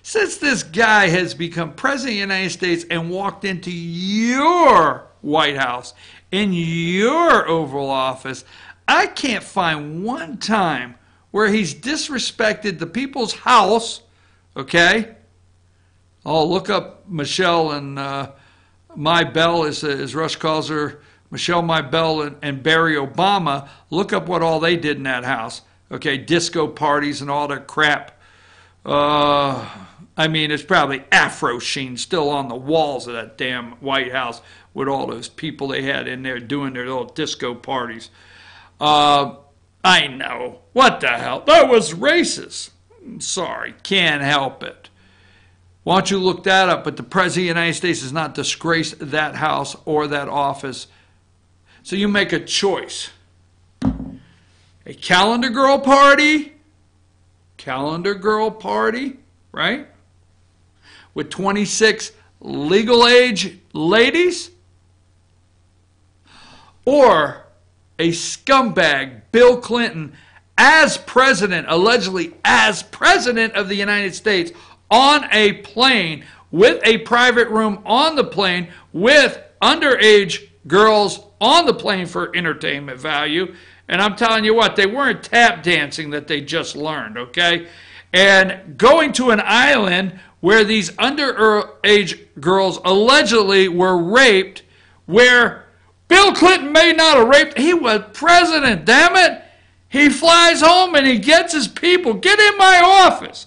Since this guy has become President of the United States and walked into your White House, in your Oval Office, I can't find one time where he's disrespected the people's house, okay? Oh, look up Michelle and My Belle, as Rush calls her, Michelle My Belle and Barry Obama. Look up what all they did in that house, okay? Disco parties and all that crap. I mean, it's probably Afro Sheen still on the walls of that damn White House with all those people they had in there doing their little disco parties. I know. What the hell? That was racist. Sorry, can't help it. Why don't you look that up? But the President of the United States has not disgraced that house or that office. So you make a choice. A calendar girl party, right? With 26 legal age ladies? Or a scumbag, Bill Clinton, as president, allegedly as president of the United States, on a plane, with a private room on the plane, with underage girls on the plane for entertainment value. And I'm telling you what, they weren't tap dancing that they just learned, okay? And going to an island where these underage girls allegedly were raped, where Bill Clinton may not have raped, he was president, damn it. He flies home and he gets his people. Get in my office.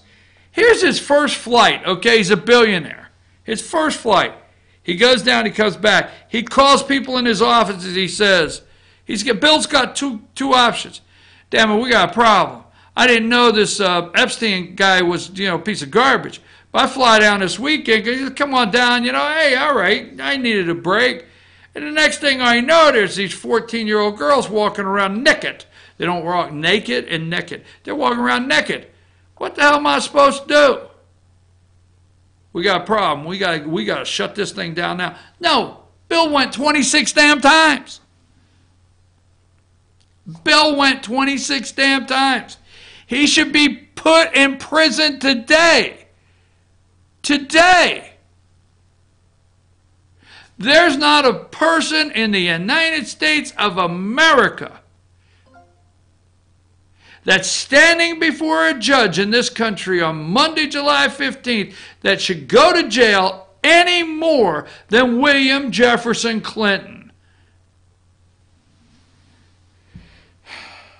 Here's his first flight, okay? He's a billionaire. His first flight. He goes down, he comes back. He calls people in his office and he says, Bill's got two options. Damn it, we got a problem. I didn't know this Epstein guy was, a piece of garbage. But I fly down this weekend. He said, come on down, hey, all right, I needed a break. And the next thing I know, there's these 14-year-old girls walking around naked. They don't walk naked and naked. They're walking around naked. What the hell am I supposed to do? We got a problem. We got to shut this thing down now. No, Bill went 26 damn times. Bill went 26 damn times. He should be put in prison today. Today. There's not a person in the United States of America that's standing before a judge in this country on Monday, July 15th, that should go to jail any more than William Jefferson Clinton.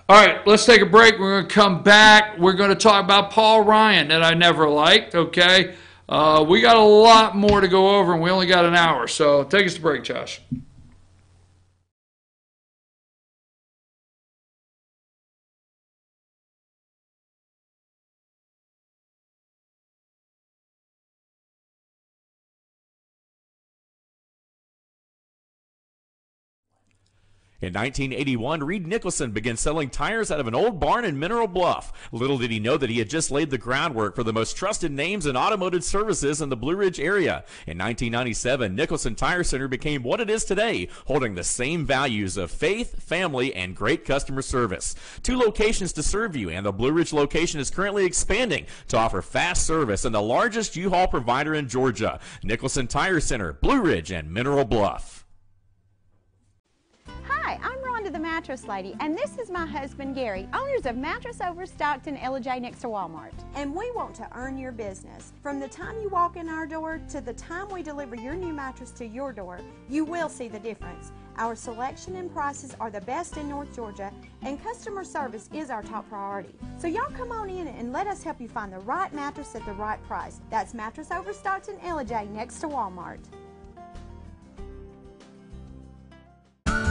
All right, let's take a break. We're going to come back. We're going to talk about Paul Ryan that I never liked, okay? We got a lot more to go over, and we only got an hour. So take us to break, Josh. In 1981, Reed Nicholson began selling tires out of an old barn in Mineral Bluff. Little did he know that he had just laid the groundwork for the most trusted names in automotive services in the Blue Ridge area. In 1997, Nicholson Tire Center became what it is today, holding the same values of faith, family, and great customer service. 2 locations to serve you, and the Blue Ridge location is currently expanding to offer fast service and the largest U-Haul provider in Georgia. Nicholson Tire Center, Blue Ridge, and Mineral Bluff. Hi, I'm Rhonda the Mattress Lady, and this is my husband Gary, owners of Mattress Overstocked in Ella-J next to Walmart. And we want to earn your business. From the time you walk in our door to the time we deliver your new mattress to your door, you will see the difference. Our selection and prices are the best in North Georgia, and customer service is our top priority. So y'all come on in and let us help you find the right mattress at the right price. That's Mattress Overstocked in Ella-J next to Walmart.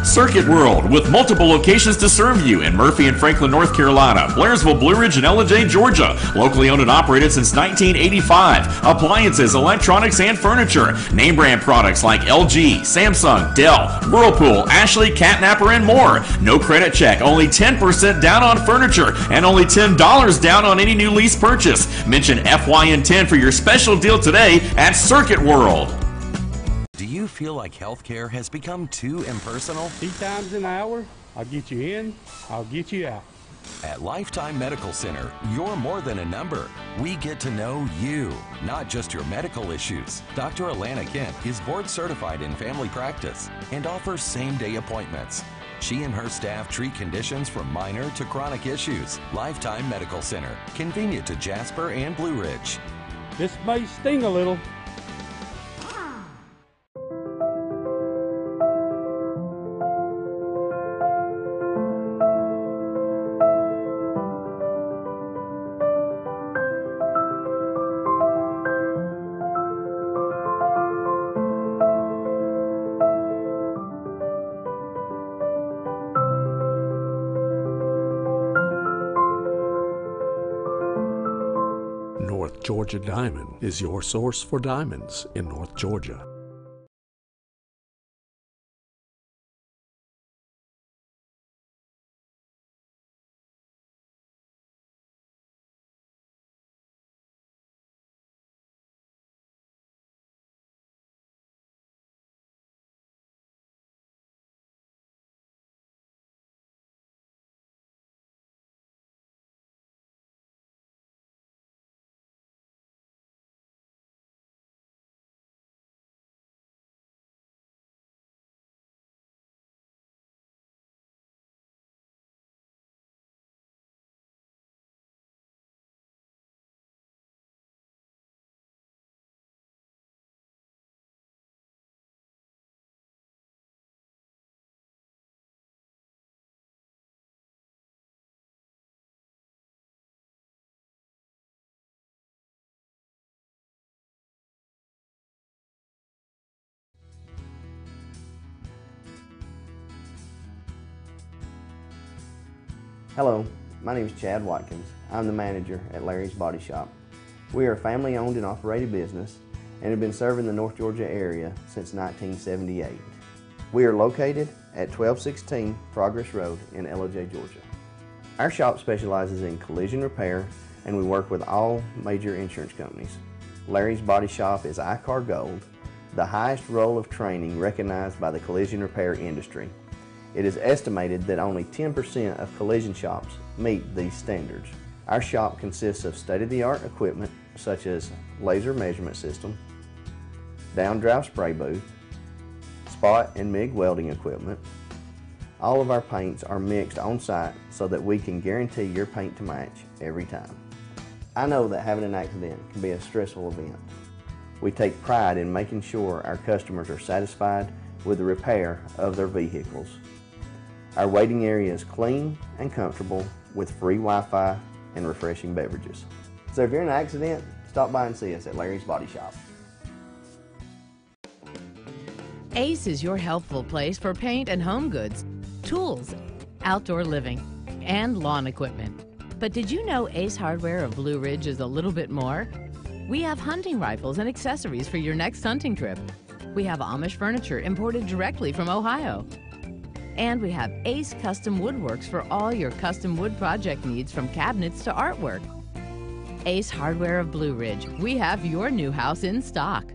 Circuit World, with multiple locations to serve you in Murphy and Franklin, North Carolina, Blairsville, Blue Ridge, and Ella-J, Georgia. Locally owned and operated since 1985. Appliances, electronics, and furniture. Name brand products like LG, Samsung, Dell, Whirlpool, Ashley, Catnapper, and more. No credit check, only 10% down on furniture, and only $10 down on any new lease purchase. Mention FYN10 for your special deal today at Circuit World. Do you feel like healthcare has become too impersonal? 3 times an hour, I'll get you in, I'll get you out. At Lifetime Medical Center, you're more than a number. We get to know you, not just your medical issues. Dr. Alana Kent is board certified in family practice and offers same-day appointments. She and her staff treat conditions from minor to chronic issues. Lifetime Medical Center, convenient to Jasper and Blue Ridge. This may sting a little. North Georgia Diamond is your source for diamonds in North Georgia. Hello, my name is Chad Watkins. I'm the manager at Larry's Body Shop. We are a family-owned and operated business and have been serving the North Georgia area since 1978. We are located at 1216 Progress Road in Ella-J, Georgia. Our shop specializes in collision repair, and we work with all major insurance companies. Larry's Body Shop is ICAR Gold, the highest role of training recognized by the collision repair industry. It is estimated that only 10% of collision shops meet these standards. Our shop consists of state-of-the-art equipment such as laser measurement system, down-drive spray booth, spot and MIG welding equipment. All of our paints are mixed on site so that we can guarantee your paint to match every time. I know that having an accident can be a stressful event. We take pride in making sure our customers are satisfied with the repair of their vehicles. Our waiting area is clean and comfortable with free Wi-Fi and refreshing beverages. So if you're in an accident, stop by and see us at Larry's Body Shop. Ace is your helpful place for paint and home goods, tools, outdoor living, and lawn equipment. But did you know Ace Hardware of Blue Ridge is a little bit more? We have hunting rifles and accessories for your next hunting trip. We have Amish furniture imported directly from Ohio. And we have Ace Custom Woodworks for all your custom wood project needs, from cabinets to artwork. Ace Hardware of Blue Ridge. We have your new house in stock.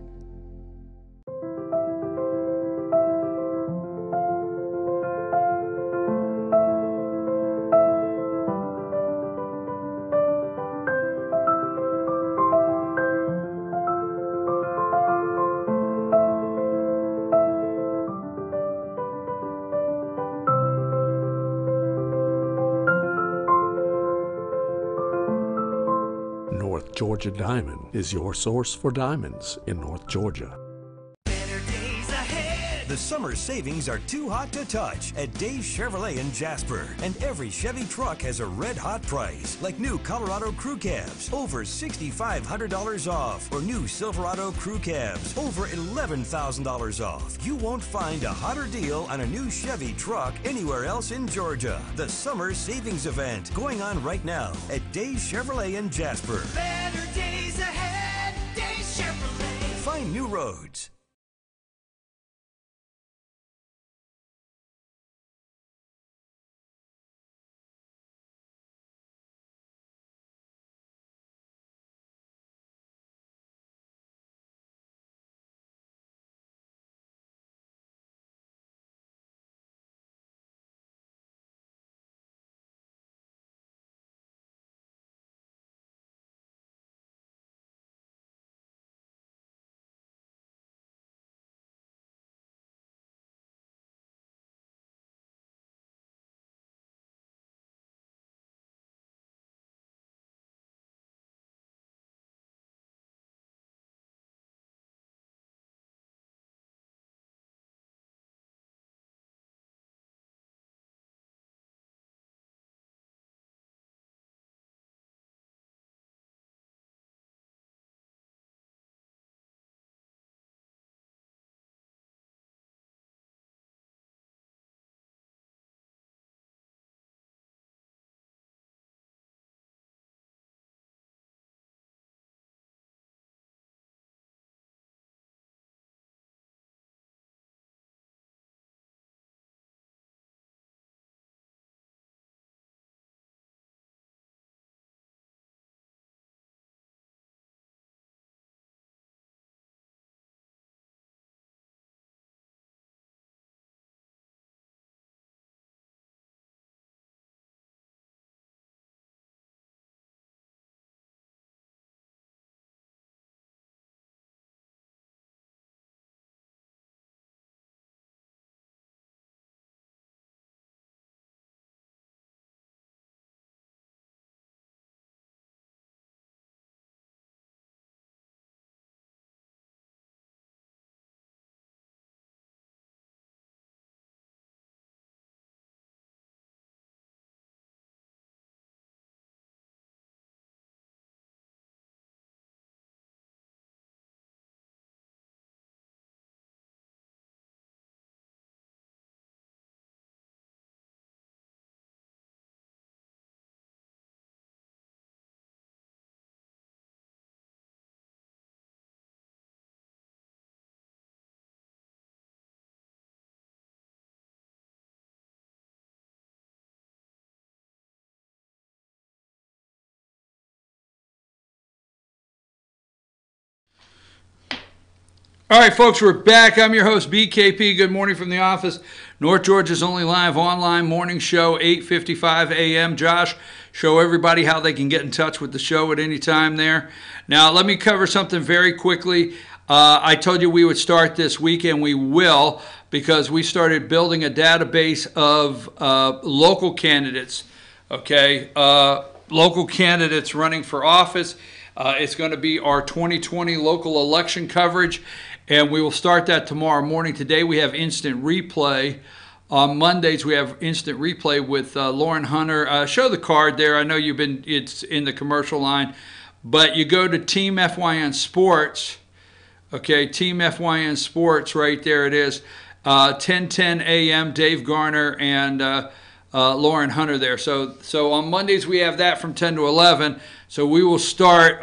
North Georgia Diamond is your source for diamonds in North Georgia. The summer savings are too hot to touch at Dave's Chevrolet in Jasper. And every Chevy truck has a red hot price, like new Colorado Crew Cabs, over $6,500 off, or new Silverado Crew Cabs, over $11,000 off. You won't find a hotter deal on a new Chevy truck anywhere else in Georgia. The summer savings event going on right now at Dave's Chevrolet in Jasper. Better days ahead, Dave's Chevrolet. Find new roads. All right, folks, we're back. I'm your host, BKP. Good morning from the office. North Georgia's only live online morning show, 8:55 a.m. Josh show everybody how they can get in touch with the show at any time there. Now, let me cover something very quickly. I told you we would start this weekend. We will, because we started building a database of local candidates, okay? Local candidates running for office. It's going to be our 2020 local election coverage, and we will start that tomorrow morning. Today we have instant replay. On Mondays we have instant replay with Lauren Hunter. Show the card there. I know it's in the commercial line, but you go to Team FYN Sports. Okay, Team FYN Sports, right there it is. 10:10 a.m. Dave Garner and Lauren Hunter there. So on Mondays we have that from 10 to 11. So we will start.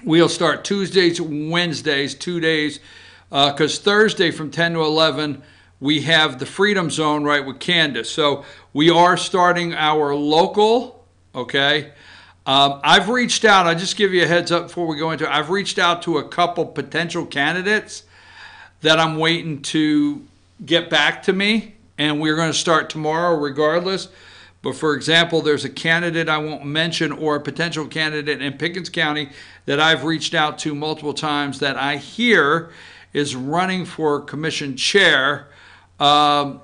We'll start Tuesdays, Wednesdays, 2 days, because Thursday from 10 to 11 we have the Freedom Zone, right, with Candace. So we are starting our local, okay? I've reached out, I'll just give you a heads up before we go into it. I've reached out to a couple potential candidates that I'm waiting to get back to me, and we're going to start tomorrow regardless. But for example, there's a candidate I won't mention, or a potential candidate in Pickens County that I've reached out to multiple times that I hear is running for commission chair. So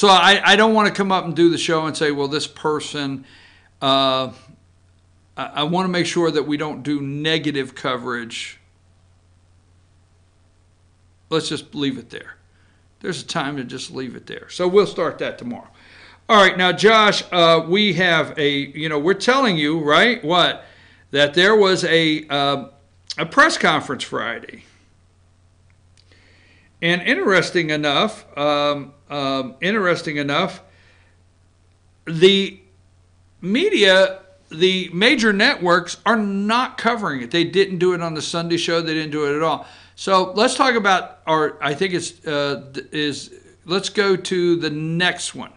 I don't want to come up and do the show and say, well, this person, I want to make sure that we don't do negative coverage. Let's just leave it there. There's a time to just leave it there. So we'll start that tomorrow. All right, now, Josh, we have we're telling you, right, that there was a press conference Friday. And interesting enough, the media, the major networks are not covering it. They didn't do it on the Sunday show. They didn't do it at all. So let's talk about let's go to the next one.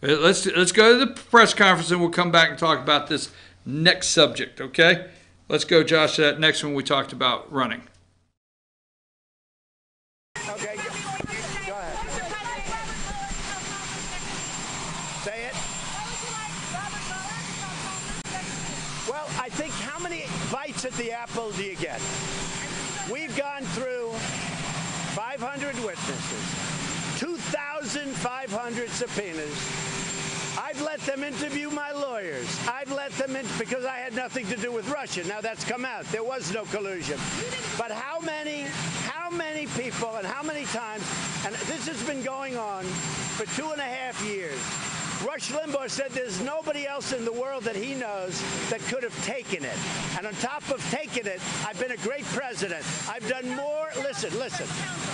Let's go to the press conference, and we'll come back and talk about this next subject, okay? Let's go, Josh, to that next one we talked about running. Okay, go ahead. Say it. Well, I think how many bites at the apple do you get? We've gone through 500 witnesses, 2,500 subpoenas. I've let them interview my lawyers. I've let them in because I had nothing to do with Russia. Now that's come out. There was no collusion. But how many people and how many times, and this has been going on for 2.5 years. Rush Limbaugh said there's nobody else in the world that he knows that could have taken it. And on top of taking it, I've been a great president. I've done more, listen,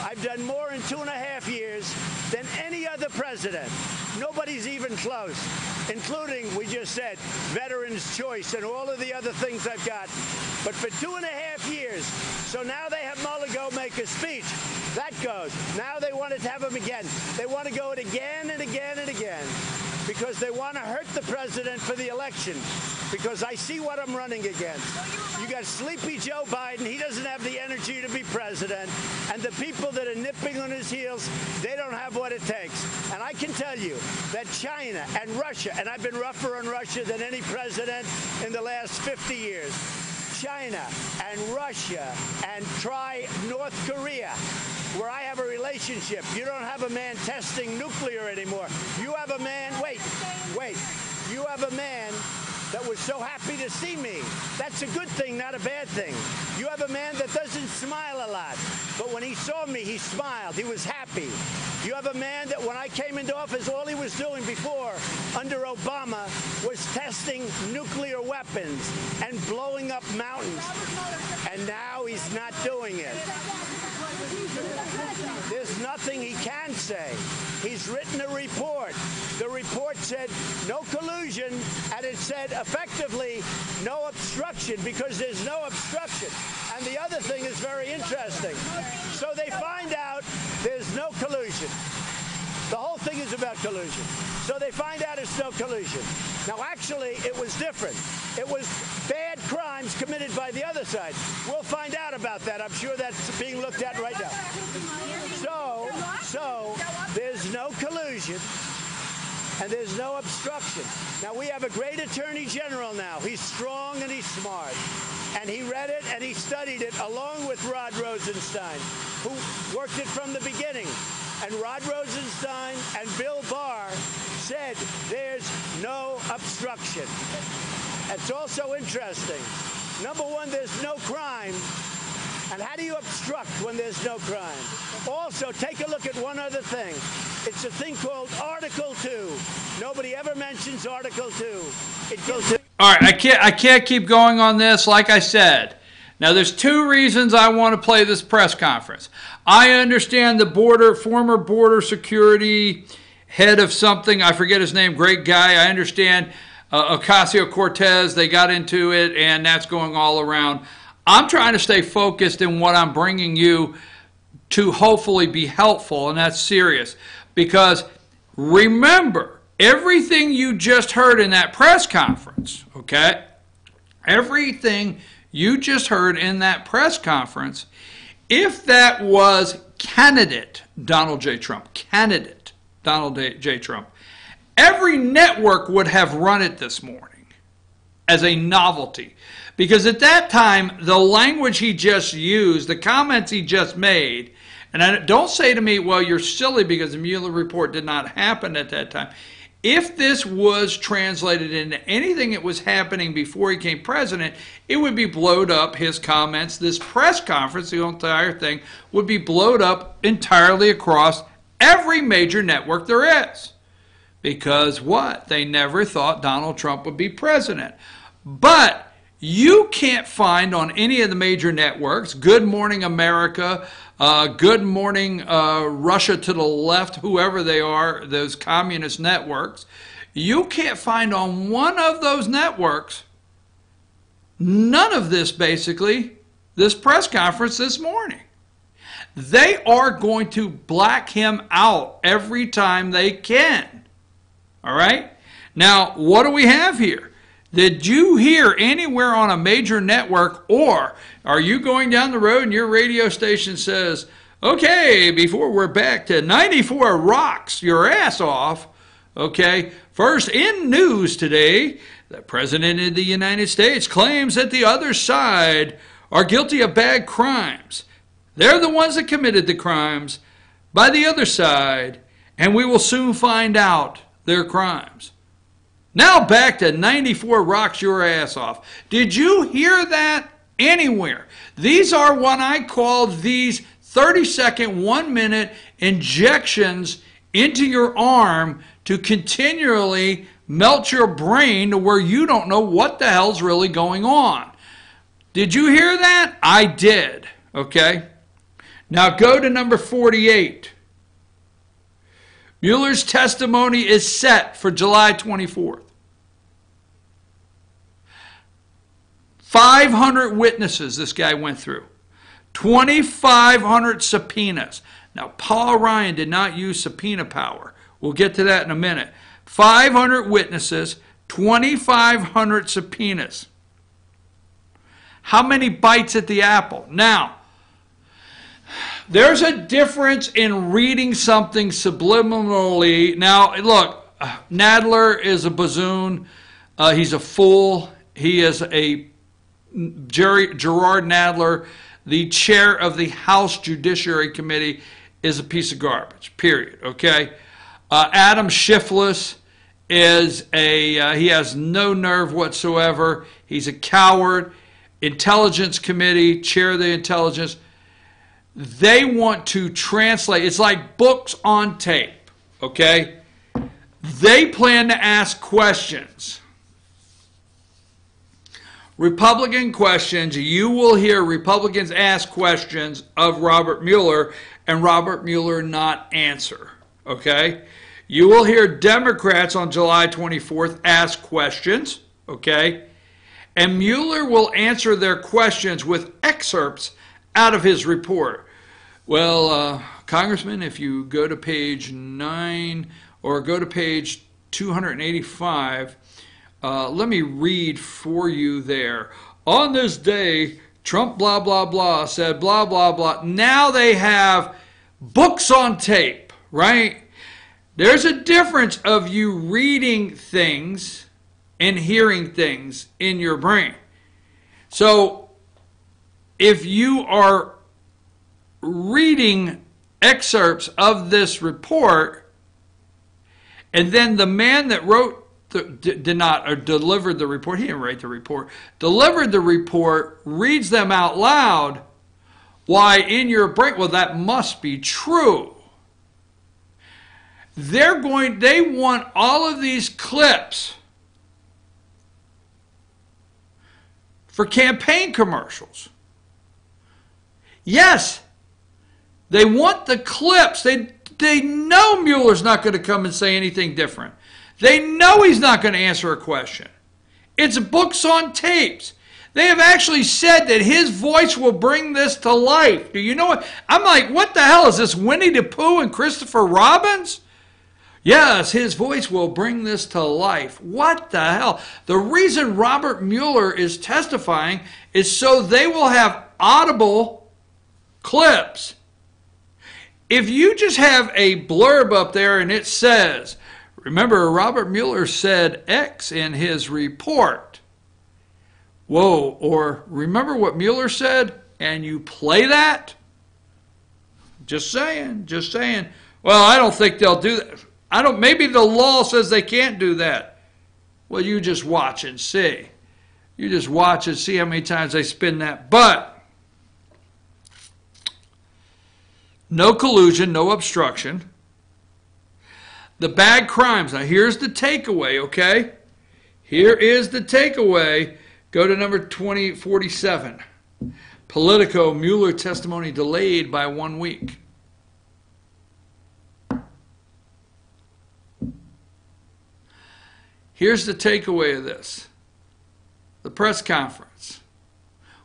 I've done more in 2.5 years than any other president. Nobody's even close, including, we just said, Veterans Choice and all of the other things I've got. But for 2.5 years, so now they have Mueller go make a speech. That goes. Now they want to have him again. They want to go it again and again and again, because they want to hurt the president for the election, because I see what I'm running against. You got sleepy Joe Biden. He doesn't have the energy to be president. And the people that are nipping on his heels, they don't have what it takes. And I can tell you that China and Russia, and I've been rougher on Russia than any president in the last 50 years, China and Russia and try North Korea, where I have a relationship. You don't have a man testing nuclear anymore. You have a man, wait. You have a man that was so happy to see me. That's a good thing, not a bad thing. You have a man that doesn't smile a lot, but when he saw me, he smiled. He was happy. You have a man that when I came into office, all he was doing before, under Obama, was testing nuclear weapons and blowing up mountains. And now he's not doing it. There's nothing he can say. He's written a report. The report said no collusion, and it said effectively no obstruction, because there's no obstruction. And the other thing is very interesting. So they find out there's no collusion. The whole thing is about collusion. So they find out it's no collusion. Now, actually, it was different. It was bad crimes committed by the other side. We'll find out about that. I'm sure that's being looked at right now. So there's no collusion. and there's no obstruction. Now, we have a great Attorney General now. He's strong and he's smart. And he read it and he studied it along with Rod Rosenstein, who worked it from the beginning. And Rod Rosenstein and Bill Barr said there's no obstruction. It's also interesting. Number one, there's no crime. And how do you obstruct when there's no crime? Also, take a look at one other thing. It's a thing called Article 2. Nobody ever mentions Article 2. It goes to... All right, I can't keep going on this. Like I said, now there's two reasons I want to play this press conference. I understand the former border security head of something, I forget his name, great guy. I understand Ocasio-Cortez, they got into it, and that's going all around. I'm trying to stay focused in what I'm bringing you to hopefully be helpful, and that's serious. Because remember, everything you just heard in that press conference, okay? Everything you just heard in that press conference, if that was candidate Donald J. Trump, every network would have run it this morning as a novelty. Because at that time, the language he just used, the comments he just made, and don't say to me, well, you're silly because the Mueller report did not happen at that time. If this was translated into anything that was happening before he became president, it would be blowed up, his comments. This press conference, the entire thing, would be blowed up entirely across every major network there is. Because what? They never thought Donald Trump would be president. But you can't find on any of the major networks, Good Morning America, Good Morning Russia to the left, whoever they are, those communist networks, you can't find on one of those networks none of this, basically, this press conference this morning. They are going to black him out every time they can. All right? Now, what do we have here? Did you hear anywhere on a major network, or are you going down the road and your radio station says, okay, before we're back to 94 rocks your ass off, okay, first in news today, the President of the United States claims that the other side are guilty of bad crimes. They're the ones that committed the crimes by the other side, and we will soon find out their crimes. Now back to 94 rocks your ass off. Did you hear that anywhere? These are what I call these 30-second, 1-minute injections into your arm to continually melt your brain to where you don't know what the hell's really going on. Did you hear that? I did. Okay? Now go to number 48. Mueller's testimony is set for July 24th. 500 witnesses this guy went through. 2,500 subpoenas. Now, Paul Ryan did not use subpoena power. We'll get to that in a minute. 500 witnesses, 2,500 subpoenas. How many bites at the apple? Now, there's a difference in reading something subliminally. Now, look, Nadler is a bazoon. He's a fool. He is a Gerard Nadler, the chair of the House Judiciary Committee, is a piece of garbage, period, okay? Adam Schiff is he has no nerve whatsoever. He's a coward. Intelligence Committee, chair of the Intelligence, they want to translate. It's like books on tape, okay? They plan to ask questions. Republican questions. You will hear Republicans ask questions of Robert Mueller and Robert Mueller not answer, okay? You will hear Democrats on July 24th ask questions, okay? And Mueller will answer their questions with excerpts out of his report. Well, Congressman, if you go to page 9 or go to page 285, let me read for you there. On this day, Trump blah, blah, blah said blah, blah, blah. Now they have books on tape, right? There's a difference of you reading things and hearing things in your brain. So if you are reading excerpts of this report, and then the man that delivered the report, he didn't write the report, delivered the report, reads them out loud, why in your brain, well, that must be true. They want all of these clips for campaign commercials. Yes, they want the clips. They know Mueller's not going to come and say anything different. They know he's not going to answer a question. It's books on tapes. They have actually said that his voice will bring this to life. Do you know what? I'm like, what the hell is this, Winnie the Pooh and Christopher Robin? Yes, his voice will bring this to life. What the hell? The reason Robert Mueller is testifying is so they will have audible clips. If you just have a blurb up there and it says, remember, Robert Mueller said X in his report. Whoa, or remember what Mueller said, and you play that? Just saying. Well, I don't think they'll do that. Maybe the law says they can't do that. Well, you just watch and see. You just watch and see how many times they spin that. But no collusion, no obstruction. The bad crimes. Now, here's the takeaway, okay? Here is the takeaway. Go to number 2047. Politico, Mueller testimony delayed by 1 week. Here's the takeaway of this. The press conference.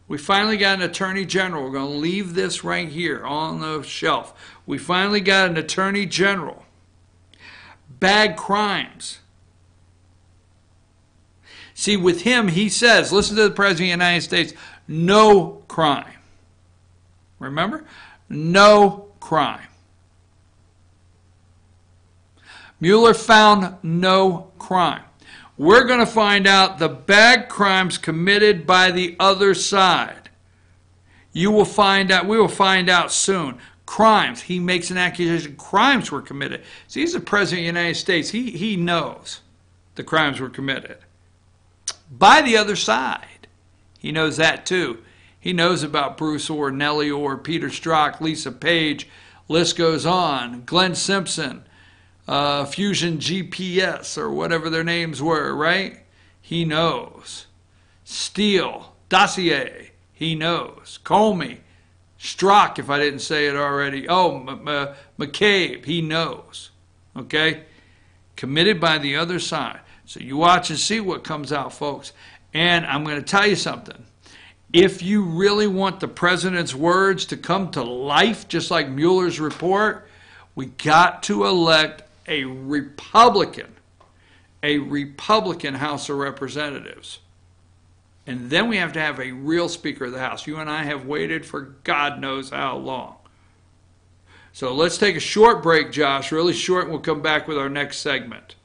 We finally got an attorney general. We're going to leave this right here on the shelf. We finally got an attorney general. Bad crimes. See, with him, he says, listen to the President of the United States, no crime. Remember? No crime. Mueller found no crime. We're going to find out the bad crimes committed by the other side. You will find out, we will find out soon. Crimes, he makes an accusation, crimes were committed. See, he's the President of the United States. He knows the crimes were committed by the other side. He knows that too. He knows about Bruce Orr, Nellie Orr, Peter Strzok, Lisa Page, list goes on, Glenn Simpson, Fusion GPS, or whatever their names were, right? He knows. Steele, Dossier, he knows. Comey, Strzok, if I didn't say it already. Oh, McCabe, he knows. Okay? Committed by the other side. So you watch and see what comes out, folks. And I'm going to tell you something. If you really want the president's words to come to life, just like Mueller's report, we got to elect a Republican House of Representatives. And then we have to have a real Speaker of the House. You and I have waited for God knows how long. So let's take a short break, Josh, really short, and we'll come back with our next segment.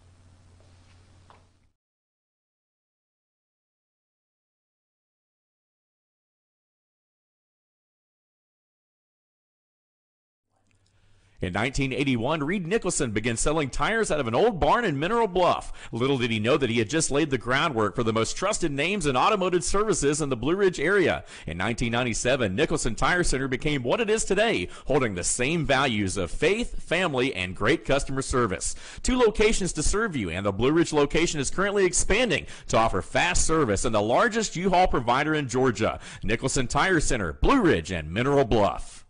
In 1981, Reed Nicholson began selling tires out of an old barn in Mineral Bluff. Little did he know that he had just laid the groundwork for the most trusted names in automotive services in the Blue Ridge area. In 1997, Nicholson Tire Center became what it is today, holding the same values of faith, family, and great customer service. 2 locations to serve you, and the Blue Ridge location is currently expanding to offer fast service and the largest U-Haul provider in Georgia. Nicholson Tire Center, Blue Ridge, and Mineral Bluff.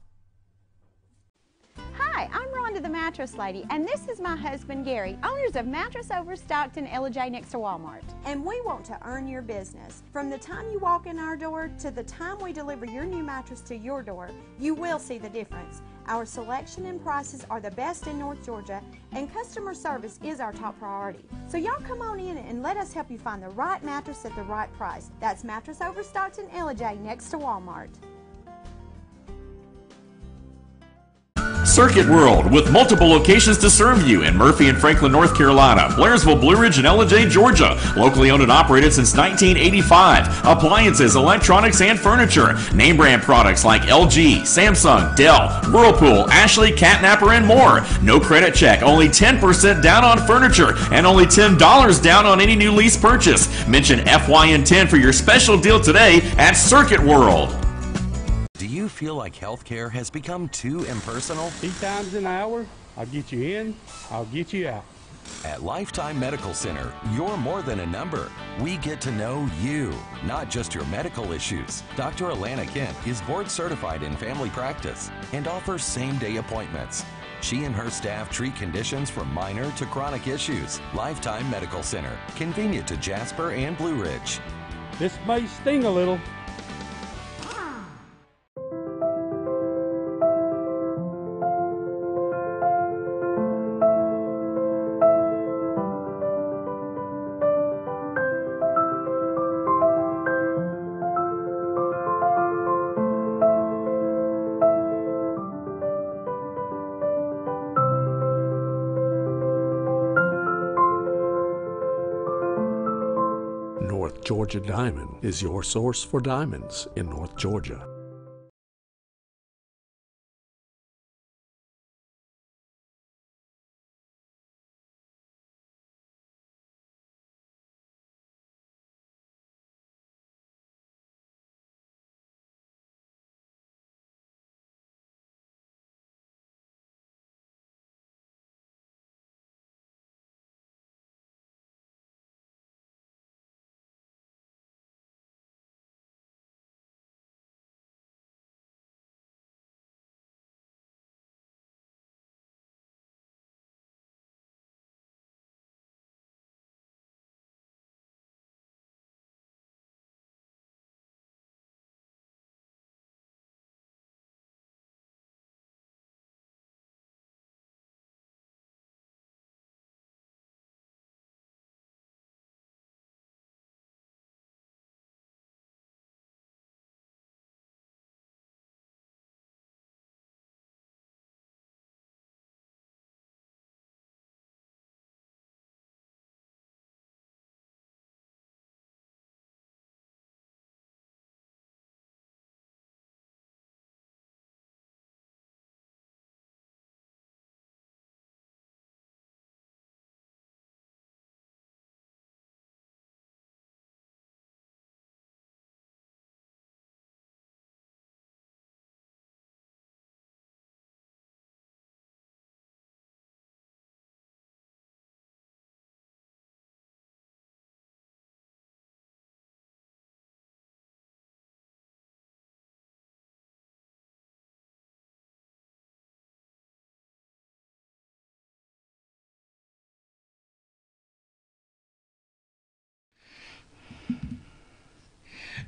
Hi, I'm Rhonda the Mattress Lady, and this is my husband Gary, owners of Mattress Overstocked in Ella next to Walmart. And we want to earn your business. From the time you walk in our door to the time we deliver your new mattress to your door, you will see the difference. Our selection and prices are the best in North Georgia, and customer service is our top priority. So y'all come on in and let us help you find the right mattress at the right price. That's Mattress Overstocked in Ella next to Walmart. Circuit World, with multiple locations to serve you in Murphy and Franklin, North Carolina, Blairsville, Blue Ridge, and Ellijay, Georgia. Locally owned and operated since 1985. Appliances, electronics, and furniture. Name brand products like LG, Samsung, Dell, Whirlpool, Ashley, Catnapper, and more. No credit check, only 10% down on furniture, and only $10 down on any new lease purchase. Mention FYN10 for your special deal today at Circuit World. Do you feel like healthcare has become too impersonal? 3 times an hour, I'll get you in, I'll get you out. At Lifetime Medical Center, you're more than a number. We get to know you, not just your medical issues. Dr. Alana Kent is board certified in family practice and offers same-day appointments. She and her staff treat conditions from minor to chronic issues. Lifetime Medical Center, convenient to Jasper and Blue Ridge. This may sting a little. North Georgia Diamond is your source for diamonds in North Georgia.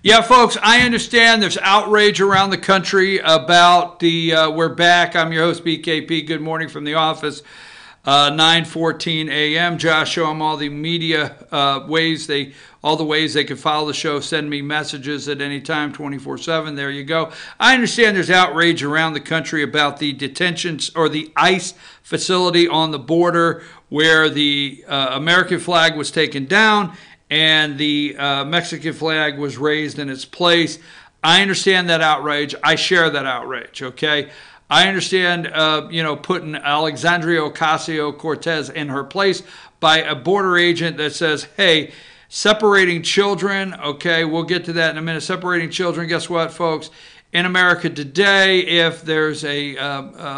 Yeah, folks, I understand there's outrage around the country about the, we're back. I'm your host, BKP. Good morning from the office. 9:14 a.m. Josh, show them all the media all the ways they can follow the show. Send me messages at any time, 24/7. There you go. I understand there's outrage around the country about the detentions or the ICE facility on the border where the American flag was taken down and the Mexican flag was raised in its place. I understand that outrage. I share that outrage, okay? I understand, putting Alexandria Ocasio-Cortez in her place by a border agent that says, hey, separating children, okay, we'll get to that in a minute. Separating children, guess what, folks? In America today, if there's a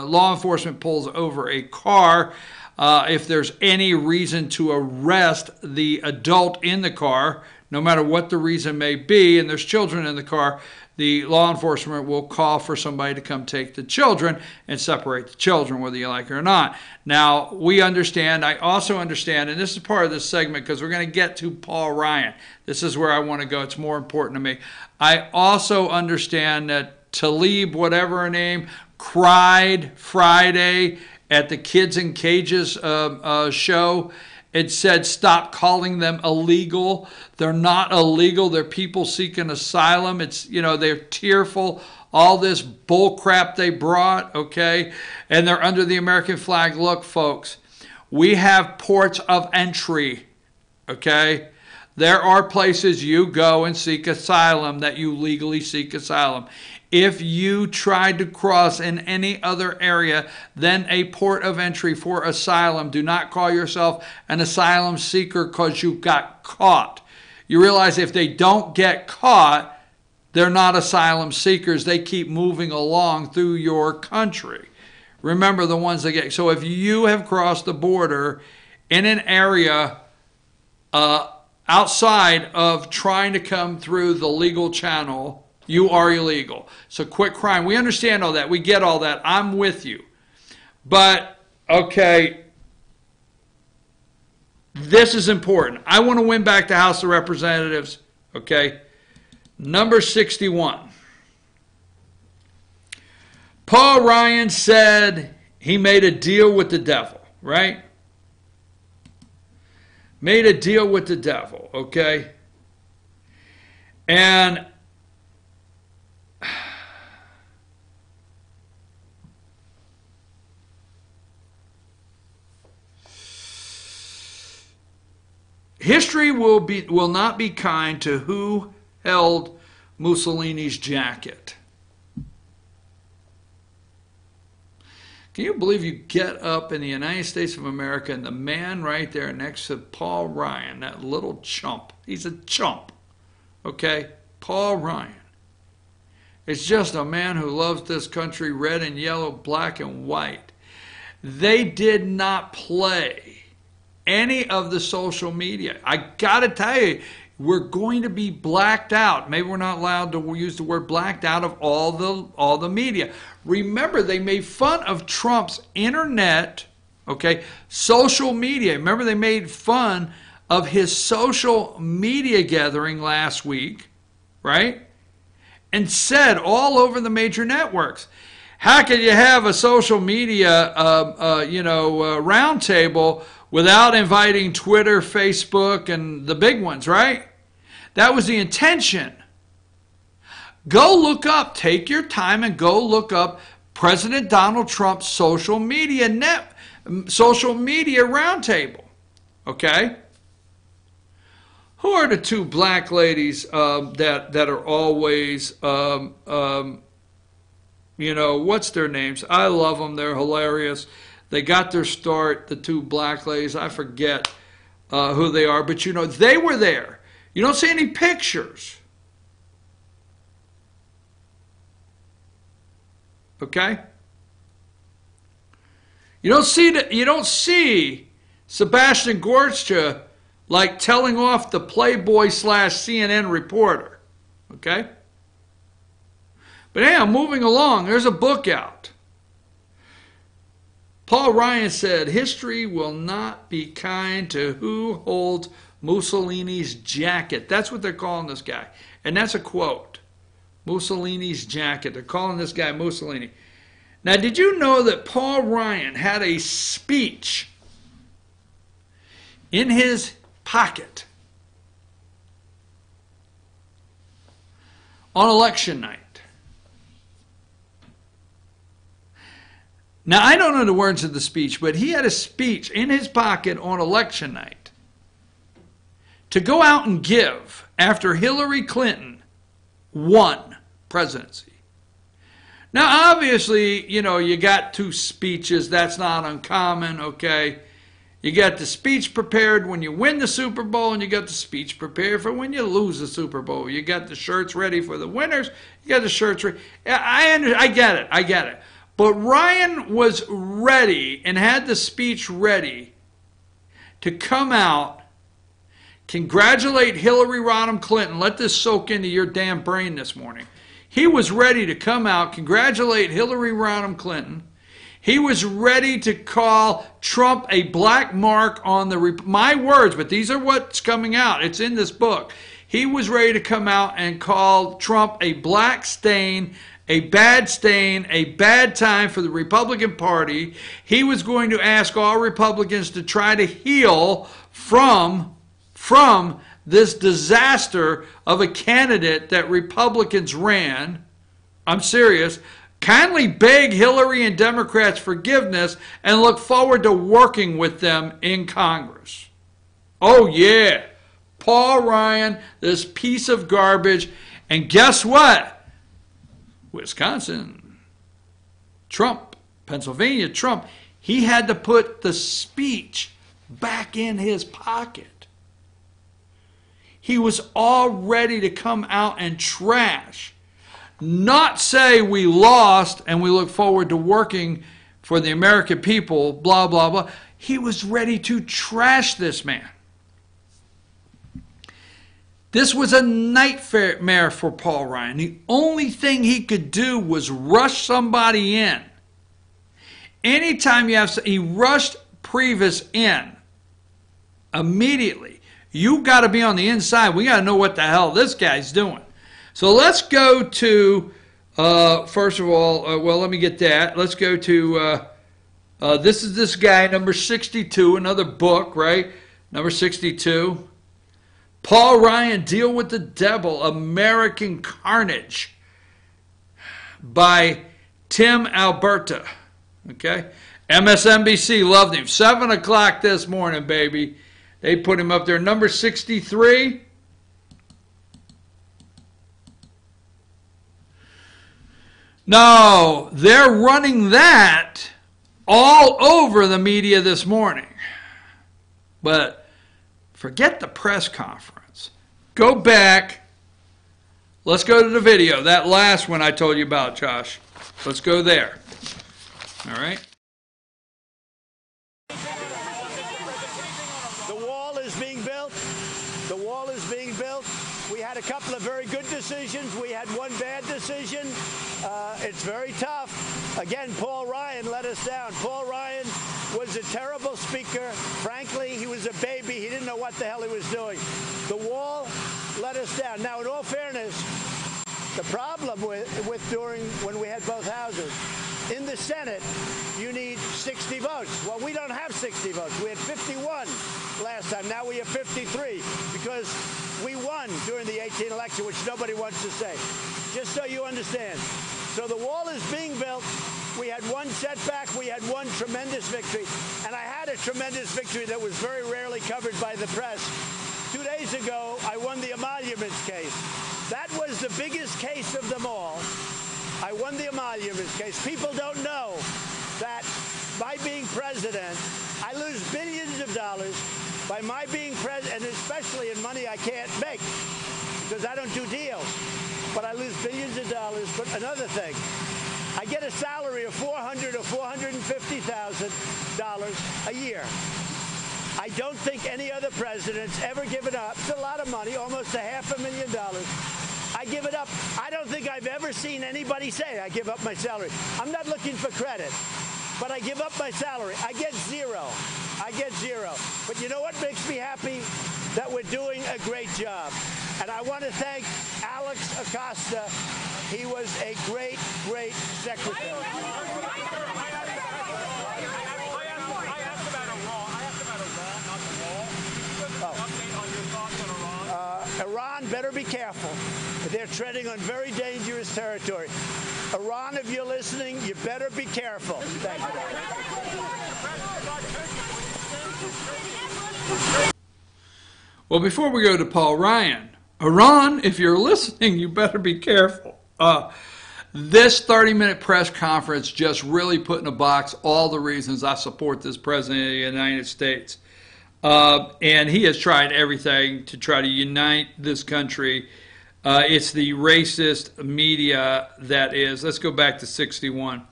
law enforcement pulls over a car, if there's any reason to arrest the adult in the car, no matter what the reason may be, and there's children in the car, the law enforcement will call for somebody to come take the children and separate the children, whether you like it or not. Now, we understand, I also understand, and this is part of this segment because we're going to get to Paul Ryan. This is where I want to go. It's more important to me. I also understand that Talib, whatever her name, cried Friday at the Kids in Cages show. It said, stop calling them illegal. They're not illegal. They're people seeking asylum. It's, they're tearful, all this bull crap they brought, okay, and they're under the American flag. Look, folks, we have ports of entry, okay? There are places you go and seek asylum that you legally seek asylum. If you tried to cross in any other area than a port of entry for asylum, do not call yourself an asylum seeker because you got caught. You realize if they don't get caught, they're not asylum seekers. They keep moving along through your country. Remember the ones that get. So if you have crossed the border in an area outside of trying to come through the legal channel, you are illegal. So quit crime. We understand all that. We get all that. I'm with you. But, okay, this is important. I want to win back the House of Representatives, okay? Number 61. Paul Ryan said he made a deal with the devil, right? Made a deal with the devil, okay? And history will not be kind to who held Mussolini's jacket. Can you believe you get up in the United States of America and the man right there next to Paul Ryan, that little chump, he's a chump, okay? Paul Ryan. It's just a man who loves this country, red and yellow, black and white. They did not play any of the social media. I got to tell you, we're going to be blacked out. Maybe we're not allowed to use the word blacked out of all the media. Remember, they made fun of Trump's internet, okay, social media. Remember, they made fun of his social media gathering last week, right? And said all over the major networks, how can you have a social media, roundtable without inviting Twitter, Facebook, and the big ones, right? That was the intention. Go look up, take your time and go look up President Donald Trump's social media roundtable. Okay? Who are the two black ladies that are always, what's their names? I love them. They're hilarious. They got their start, the two black ladies. I forget who they are, but they were there. You don't see any pictures. Okay? You don't see Sebastian Gorsuch like telling off the Playboy/CNN reporter. Okay? But hey, I'm moving along. There's a book out. Paul Ryan said, history will not be kind to who holds Mussolini's jacket. That's what they're calling this guy. And that's a quote. Mussolini's jacket. They're calling this guy Mussolini. Now, did you know that Paul Ryan had a speech in his pocket on election night? Now, I don't know the words of the speech, but he had a speech in his pocket on election night to go out and give after Hillary Clinton won presidency. Now, obviously, you got two speeches. That's not uncommon, okay? You got the speech prepared when you win the Super Bowl, and you got the speech prepared for when you lose the Super Bowl. You got the shirts ready for the winners. You got the shirts ready. I get it. But Ryan was ready and had the speech ready to come out, congratulate Hillary Rodham Clinton. Let this soak into your damn brain this morning. He was ready to come out, congratulate Hillary Rodham Clinton. He was ready to call Trump a black mark on my words, but these are what's coming out. It's in this book. He was ready to come out and call Trump a black stain, a bad time for the Republican Party. He was going to ask all Republicans to try to heal from this disaster of a candidate that Republicans ran I'm serious, kindly beg Hillary and Democrats forgiveness and look forward to working with them in Congress. Oh, yeah. Paul Ryan, this piece of garbage. And guess what? Wisconsin, Trump, Pennsylvania, Trump, he had to put the speech back in his pocket. He was all ready to come out and trash. Not say we lost and we look forward to working for the American people, blah, blah, blah. He was ready to trash this man. This was a nightmare for Paul Ryan. The only thing he could do was rush somebody in. Anytime you have, he rushed Priebus in immediately. You got to be on the inside. We got to know what the hell this guy's doing. So let's go to, first of all, well, let me get that. Let's go to, this is this guy, number 62, another book, right? Number 62. Paul Ryan, Deal with the Devil, American Carnage by Tim Alberta. Okay? MSNBC loved him. 7 o'clock this morning, baby. They put him up there. Number 63. No, they're running that all over the media this morning. But forget the press conference. Go back. Let's go to the video. That last one I told you about, Josh. Let's go there. All right. The wall is being built. The wall is being built. We had a couple of very good decisions. We had one bad decision. It's very tough. Again, Paul Ryan let us down. Paul Ryan was a terrible speaker. Frankly, he was a baby. He didn't know what the hell he was doing. The wall let us down. Now, in all fairness, the problem with during when we had both houses, in the Senate, you need 60 votes. Well, we don't have 60 votes. We had 51 last time. Now we have 53 because we won during the 2018 election, which nobody wants to say. Just so you understand. So the wall is being built. We had one setback. We had one tremendous victory. And I had a tremendous victory that was very rarely covered by the press. 2 days ago, I won the emoluments case. That was the biggest case of them all. I won the emoluments case. People don't know that by being president, I lose billions of dollars by my being president, and especially in money I can't make because I don't do deals. But I lose billions of dollars. But another thing, I get a salary of $400,000 or $450,000 a year. I don't think any other president's ever given up. It's a lot of money, almost $500,000. I give it up. I don't think I've ever seen anybody say I give up my salary. I'm not looking for credit, but I give up my salary. I get zero. I get zero. But you know what makes me happy? That we're doing a great job. And I want to thank Alex Acosta. He was a great, great secretary. Iran better be careful. They're treading on very dangerous territory. Iran, if you're listening, you better be careful. Thank you. Well, before we go to Paul Ryan, Iran, if you're listening, you better be careful. This 30-minute press conference just really put in a box all the reasons I support this president of the United States. And he has tried everything to try to unite this country. It's the racist media that is. Let's go back to 61.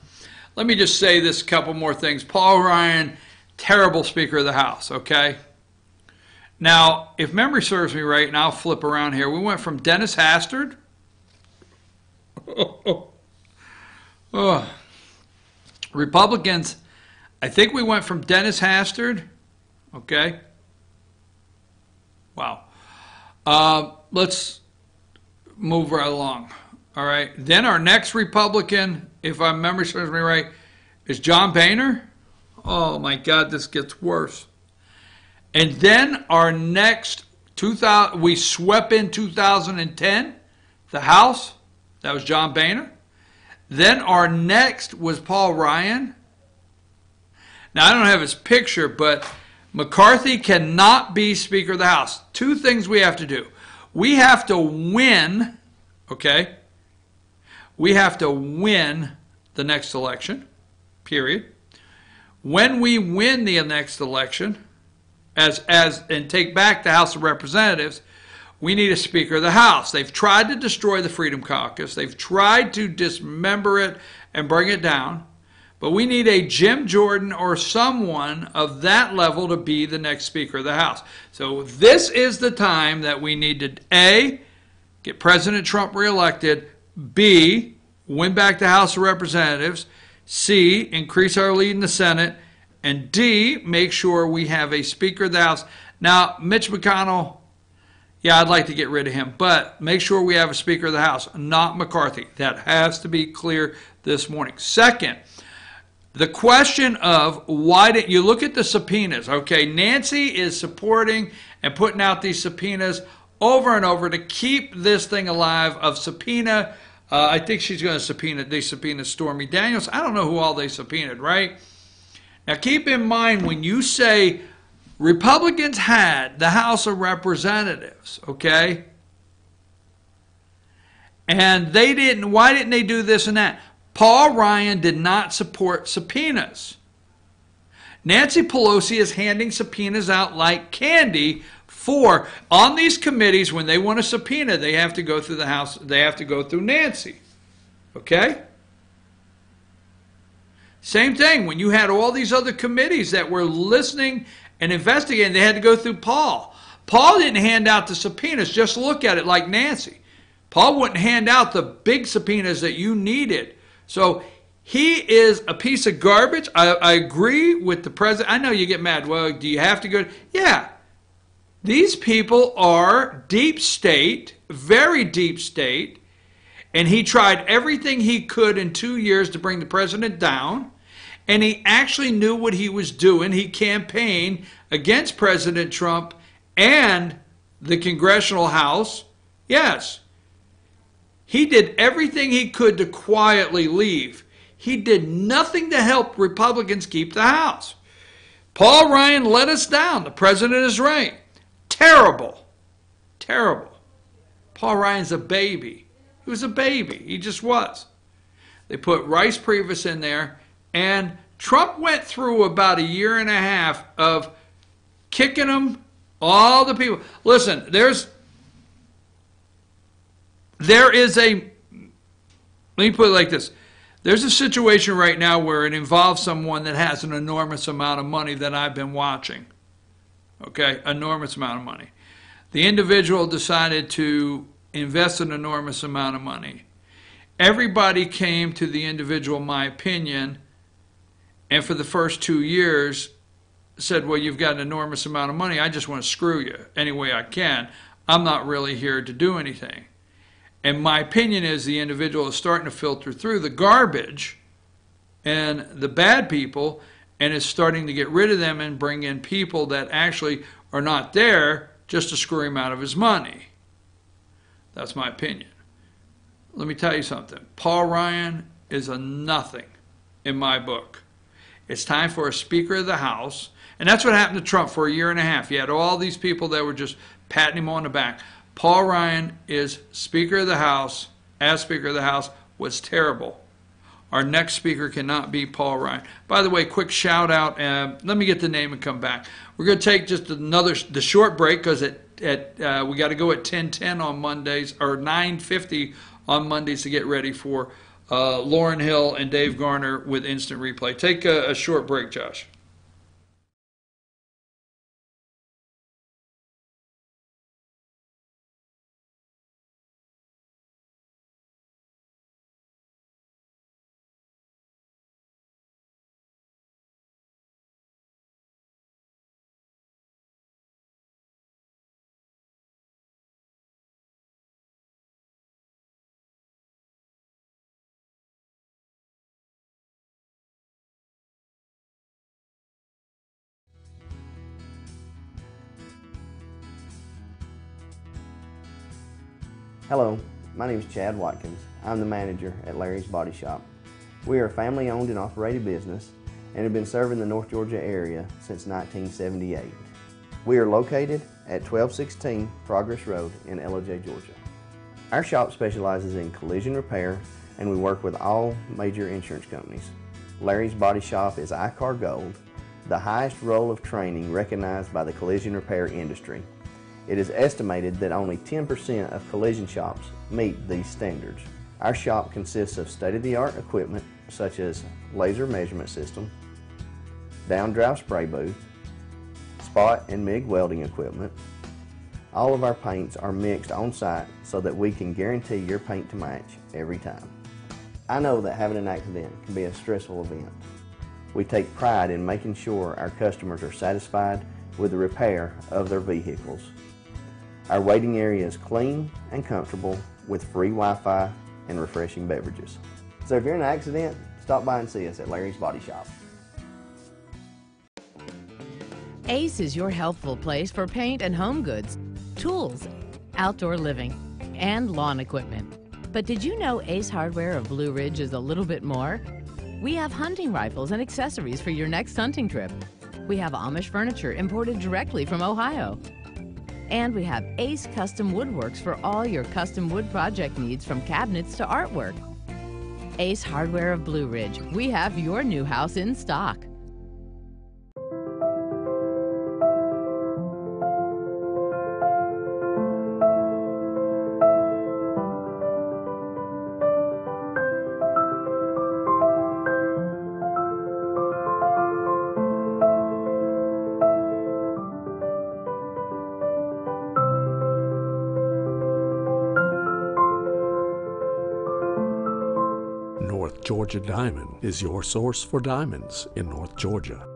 Let me just say this couple more things. Paul Ryan, terrible Speaker of the House, okay? Now, if memory serves me right, and I'll flip around here, we went from Dennis Hastert. Republicans, I think we went from Dennis Hastert. Okay. Wow. Let's move right along. All right. Then our next Republican, if my memory serves me right, is John Boehner. Oh my God, this gets worse. And then our next we swept in 2010, the House. That was John Boehner. Then our next was Paul Ryan. Now, I don't have his picture, but McCarthy cannot be Speaker of the House. Two things we have to do. We have to win, okay? We have to win the next election, period. When we win the next election, and take back the House of Representatives, we need a Speaker of the House. They've tried to destroy the Freedom Caucus. They've tried to dismember it and bring it down. But we need a Jim Jordan or someone of that level to be the next Speaker of the House. So this is the time that we need to, A, get President Trump reelected, B, win back the House of Representatives, C, increase our lead in the Senate, and D, make sure we have a Speaker of the House. Now, Mitch McConnell, yeah, I'd like to get rid of him, but make sure we have a Speaker of the House, not McCarthy. That has to be clear this morning. Second, the question of why didn't you look at the subpoenas? Okay, Nancy is supporting and putting out these subpoenas over and over to keep this thing alive of subpoena. I think she's going to subpoena Stormy Daniels. I don't know who all they subpoenaed, right? Now keep in mind when you say Republicans had the House of Representatives, okay? And they didn't, why didn't they do this and that? Paul Ryan did not support subpoenas. Nancy Pelosi is handing subpoenas out like candy on these committees. When they want a subpoena, they have to go through the House, they have to go through Nancy. Okay? Same thing, when you had all these other committees that were listening and investigating, they had to go through Paul. Paul didn't hand out the subpoenas, just look at it like Nancy. Paul wouldn't hand out the big subpoenas that you needed. So he is a piece of garbage. I agree with the president. I know you get mad. Well, do you have to go? Yeah. These people are deep state, very deep state, and he tried everything he could in 2 years to bring the president down, and he actually knew what he was doing. He campaigned against President Trump and the Congressional House. Yes. He did everything he could to quietly leave. He did nothing to help Republicans keep the House. Paul Ryan let us down. The president is right. Terrible. Terrible. Paul Ryan's a baby. He was a baby. He just was. They put Rice Priebus in there, and Trump went through about a year and a half of kicking them, all the people. Listen, there is a, let me put it like this. There's a situation right now where it involves someone that has an enormous amount of money that I've been watching. Okay, enormous amount of money. The individual decided to invest an enormous amount of money. Everybody came to the individual, my opinion, and for the first 2 years said, well, you've got an enormous amount of money. I just want to screw you any way I can. I'm not really here to do anything. And my opinion is the individual is starting to filter through the garbage and the bad people, and is starting to get rid of them and bring in people that actually are not there just to screw him out of his money. That's my opinion. Let me tell you something. Paul Ryan is a nothing in my book. It's time for a Speaker of the House. And that's what happened to Trump for a year and a half. You had all these people that were just patting him on the back. Paul Ryan is Speaker of the House, as Speaker of the House, was terrible. Our next speaker cannot be Paul Ryan. By the way, quick shout out. Let me get the name and come back. We're going to take just the short break because we got to go at 10:10 on Mondays, or 9:50 on Mondays to get ready for Lauryn Hill and Dave Garner with Instant Replay. Take a short break, Josh. Hello, My name is Chad Watkins. I'm the manager at Larry's Body Shop. We are a family-owned and operated business and have been serving the North Georgia area since 1978. We are located at 1216 Progress Road in Ellijay, Georgia. Our shop specializes in collision repair and we work with all major insurance companies. Larry's Body Shop is ICAR Gold, the highest role of training recognized by the collision repair industry. It is estimated that only 10% of collision shops meet these standards. Our shop consists of state-of-the-art equipment such as laser measurement system, down-drive spray booth, spot and MIG welding equipment. All of our paints are mixed on site so that we can guarantee your paint to match every time. I know that having an accident can be a stressful event. We take pride in making sure our customers are satisfied with the repair of their vehicles. Our waiting area is clean and comfortable with free Wi-Fi and refreshing beverages. So if you're in an accident, stop by and see us at Larry's Body Shop. Ace is your healthful place for paint and home goods, tools, outdoor living, and lawn equipment. But did you know Ace Hardware of Blue Ridge is a little bit more? We have hunting rifles and accessories for your next hunting trip. We have Amish furniture imported directly from Ohio. And we have Ace Custom Woodworks for all your custom wood project needs from cabinets to artwork. Ace Hardware of Blue Ridge, we have your new house in stock. North Georgia Diamond is your source for diamonds in North Georgia.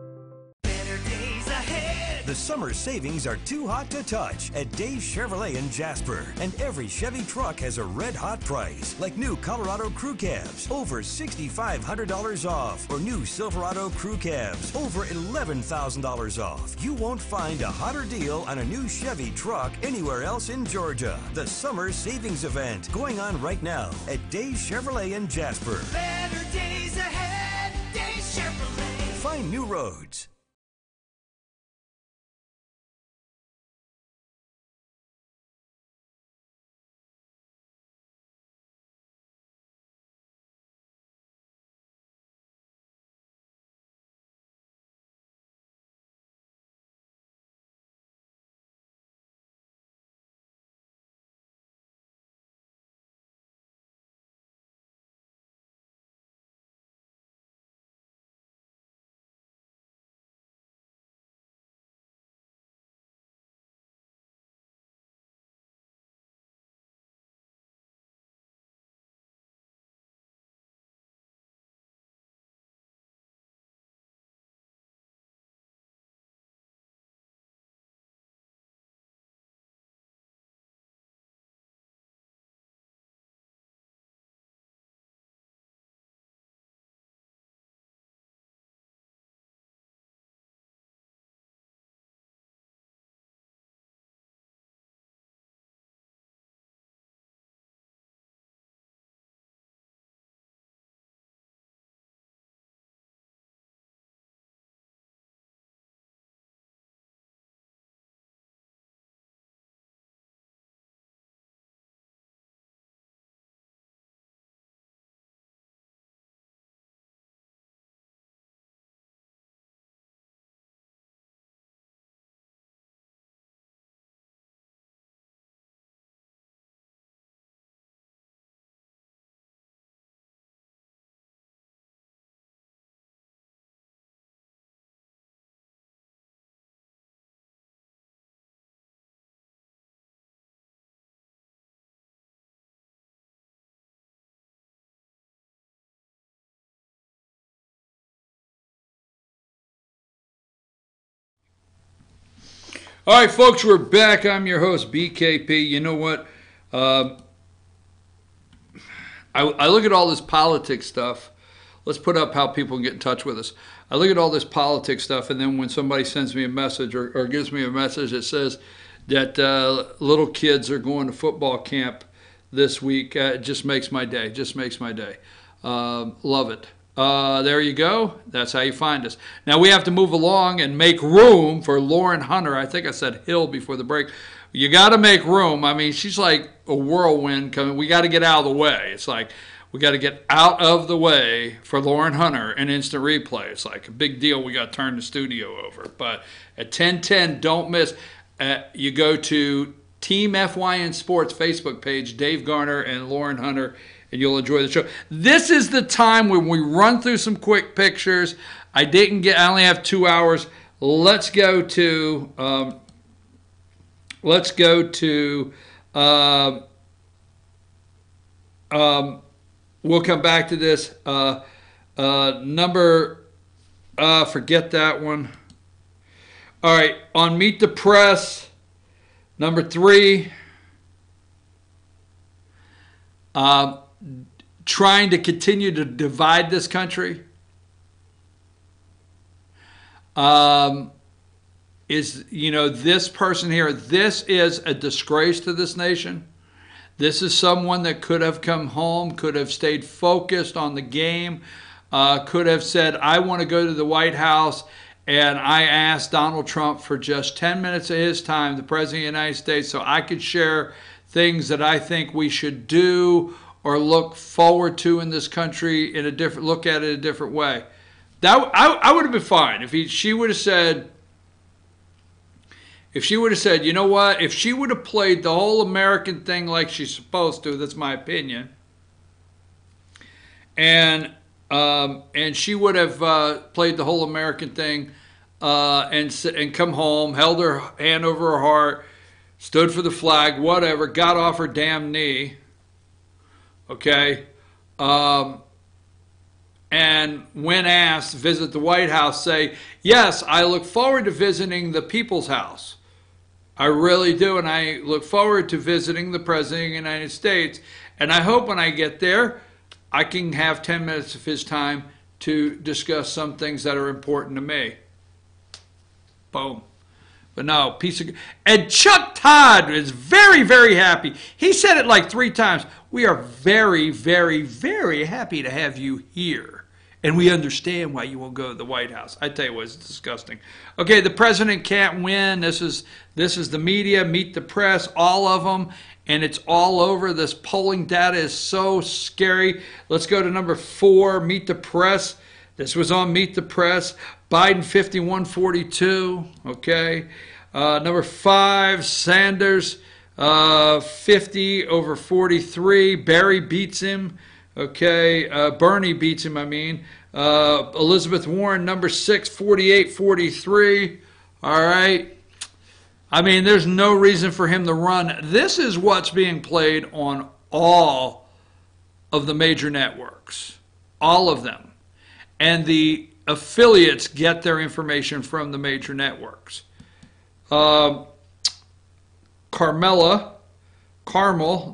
The summer savings are too hot to touch at Dave's Chevrolet in Jasper. And every Chevy truck has a red hot price, like new Colorado Crew Cabs, over $6,500 off, or new Silverado Crew Cabs, over $11,000 off. You won't find a hotter deal on a new Chevy truck anywhere else in Georgia. The summer savings event going on right now at Dave's Chevrolet in Jasper. Better days ahead, Dave's Chevrolet. Find new roads. All right, folks, we're back. I'm your host, BKP. You know what? I look at all this politics stuff. Let's put up how people can get in touch with us. I look at all this politics stuff, and then when somebody sends me a message or gives me a message that says that little kids are going to football camp this week. It just makes my day. Just makes my day. Love it. There you go. That's how you find us. Now we have to move along and make room for Lauren Hunter. I think I said Hill before the break. You got to make room. I mean, she's like a whirlwind coming. We got to get out of the way. It's like we got to get out of the way for Lauren Hunter and Instant Replay. It's like a big deal. We got to turn the studio over. But at 10:10, don't miss. You go to Team FYN Sports Facebook page, Dave Garner and Lauren Hunter, and you'll enjoy the show. This is the time when we run through some quick pictures. I only have 2 hours. Let's go to we'll come back to this. Forget that one. All right, on Meet the Press, number 3. Trying to continue to divide this country is, this person here, this is a disgrace to this nation. This is someone that could have come home, could have stayed focused on the game, could have said, I want to go to the White House, and I asked Donald Trump for just 10 minutes of his time, the President of the United States, so I could share things that I think we should do or look forward to in this country in a different, look at it a different way. That I would have been fine if she would have said, you know what, if she would have played the whole American thing like she's supposed to, that's my opinion, and she would have played the whole American thing and come home, held her hand over her heart, stood for the flag, whatever, got off her damn knee, okay, and when asked, visit the White House, say, yes, I look forward to visiting the People's House. I really do, and I look forward to visiting the President of the United States, and I hope when I get there, I can have 10 minutes of his time to discuss some things that are important to me. Boom. But no, and Chuck Todd is very, very happy. He said it like 3 times. We are very, very, very happy to have you here. And we understand why you won't go to the White House. I tell you what, it's disgusting. Okay, the president can't win. This is the media, Meet the Press, all of them. And it's all over. This polling data is so scary. Let's go to number 4, Meet the Press. This was on Meet the Press. Biden 51-42. Okay. Number 5, Sanders 50-43. Barry beats him. Okay. Bernie beats him, I mean. Elizabeth Warren, number 6, 48-43. All right. I mean, there's no reason for him to run. This is what's being played on all of the major networks. All of them. And the affiliates get their information from the major networks. Carmel,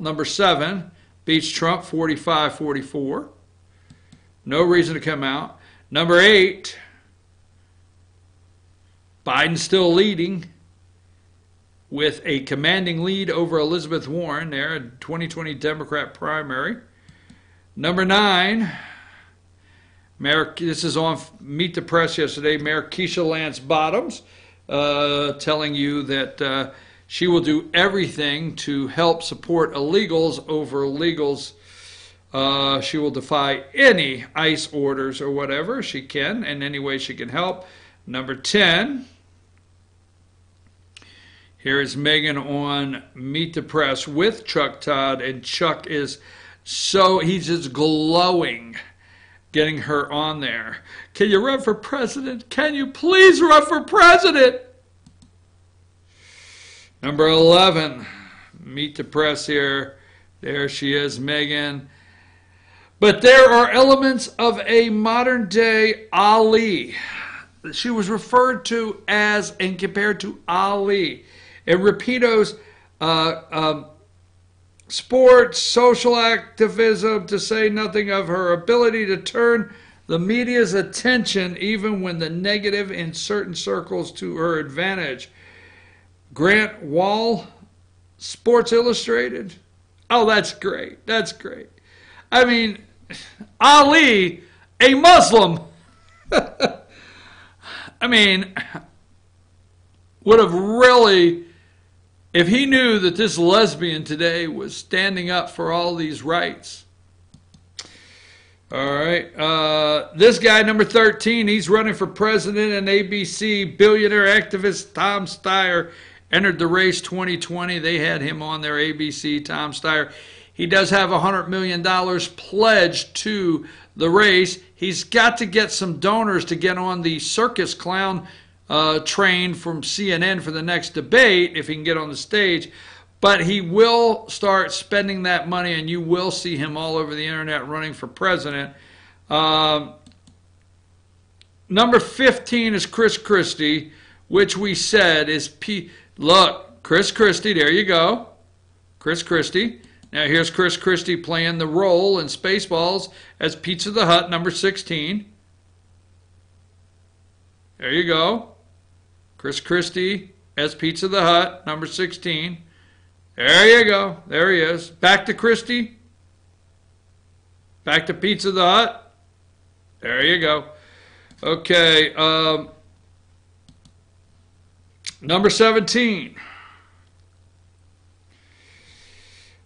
number 7, beats Trump 45-44. No reason to come out. Number 8, Biden still leading with a commanding lead over Elizabeth Warren there in 2020 Democrat primary. Number 9, this is on Meet the Press yesterday, Mayor Keisha Lance Bottoms telling you that she will do everything to help support illegals over legals. She will defy any ICE orders or whatever she can, in any way she can help. Number 10, here is Megan on Meet the Press with Chuck Todd, and Chuck is he's just glowing getting her on there. Can you run for president? Can you please run for president? Number 11, Meet the Press here. There she is, Megan. But there are elements of a modern day Ali. She was referred to as and compared to Ali. And Rapido's sports, social activism, to say nothing of her ability to turn the media's attention, even when the negative in certain circles, to her advantage. Grant Wall, Sports Illustrated. Oh, that's great. That's great. I mean, Ali, a Muslim, I mean, would have really, if he knew that this lesbian today was standing up for all these rights. All right. This guy, number 13, he's running for president, and ABC billionaire activist Tom Steyer entered the race 2020. They had him on their ABC, Tom Steyer. He does have $100 million pledged to the race. He's got to get some donors to get on the circus clown train from CNN for the next debate if he can get on the stage. But he will start spending that money, and you will see him all over the internet running for president. Number 15 is Chris Christie, which we said is Look, Chris Christie, there you go. Chris Christie. Now here's Chris Christie playing the role in Spaceballs as Pizza the Hut, number 16. There you go. Chris Christie as Pizza the Hut, number 16. There you go. There he is. Back to Christie. Back to Pizza the Hut. There you go. Okay. Number 17.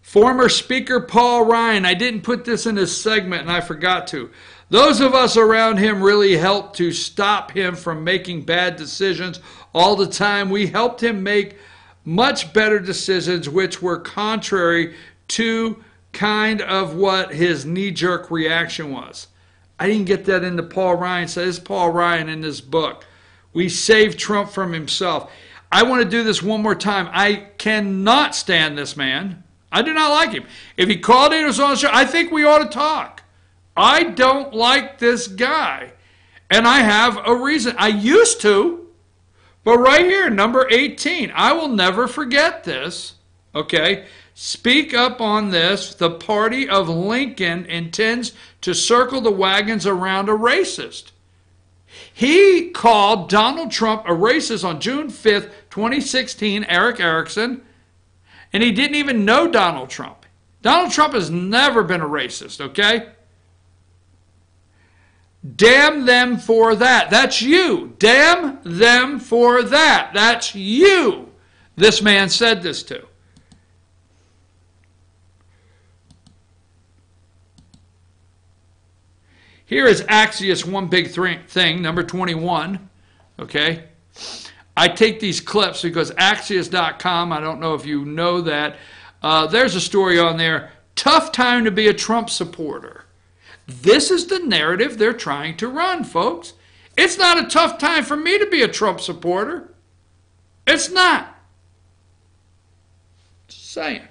Former Speaker Paul Ryan. I didn't put this in this segment, and I forgot to. Those of us around him really helped to stop him from making bad decisions all the time. We helped him make much better decisions which were contrary to kind of what his knee-jerk reaction was. I didn't get that into Paul Ryan. So this is Paul Ryan in this book. We saved Trump from himself. I want to do this one more time. I cannot stand this man. I do not like him. If he called in or was on the show, I think we ought to talk. I don't like this guy. And I have a reason. I used to. But right here, number 18, I will never forget this, okay? Speak up on this. The party of Lincoln intends to circle the wagons around a racist. He called Donald Trump a racist on June 5th, 2016, Eric Erickson, and he didn't even know Donald Trump. Donald Trump has never been a racist, okay? Damn them for that. That's you. Damn them for that. That's you. This man said this to. Here is Axios One Big Thing, number 21. Okay? I take these clips because Axios.com, I don't know if you know that, there's a story on there, tough time to be a Trump supporter. This is the narrative they're trying to run, folks. It's not a tough time for me to be a Trump supporter. It's not. Just saying.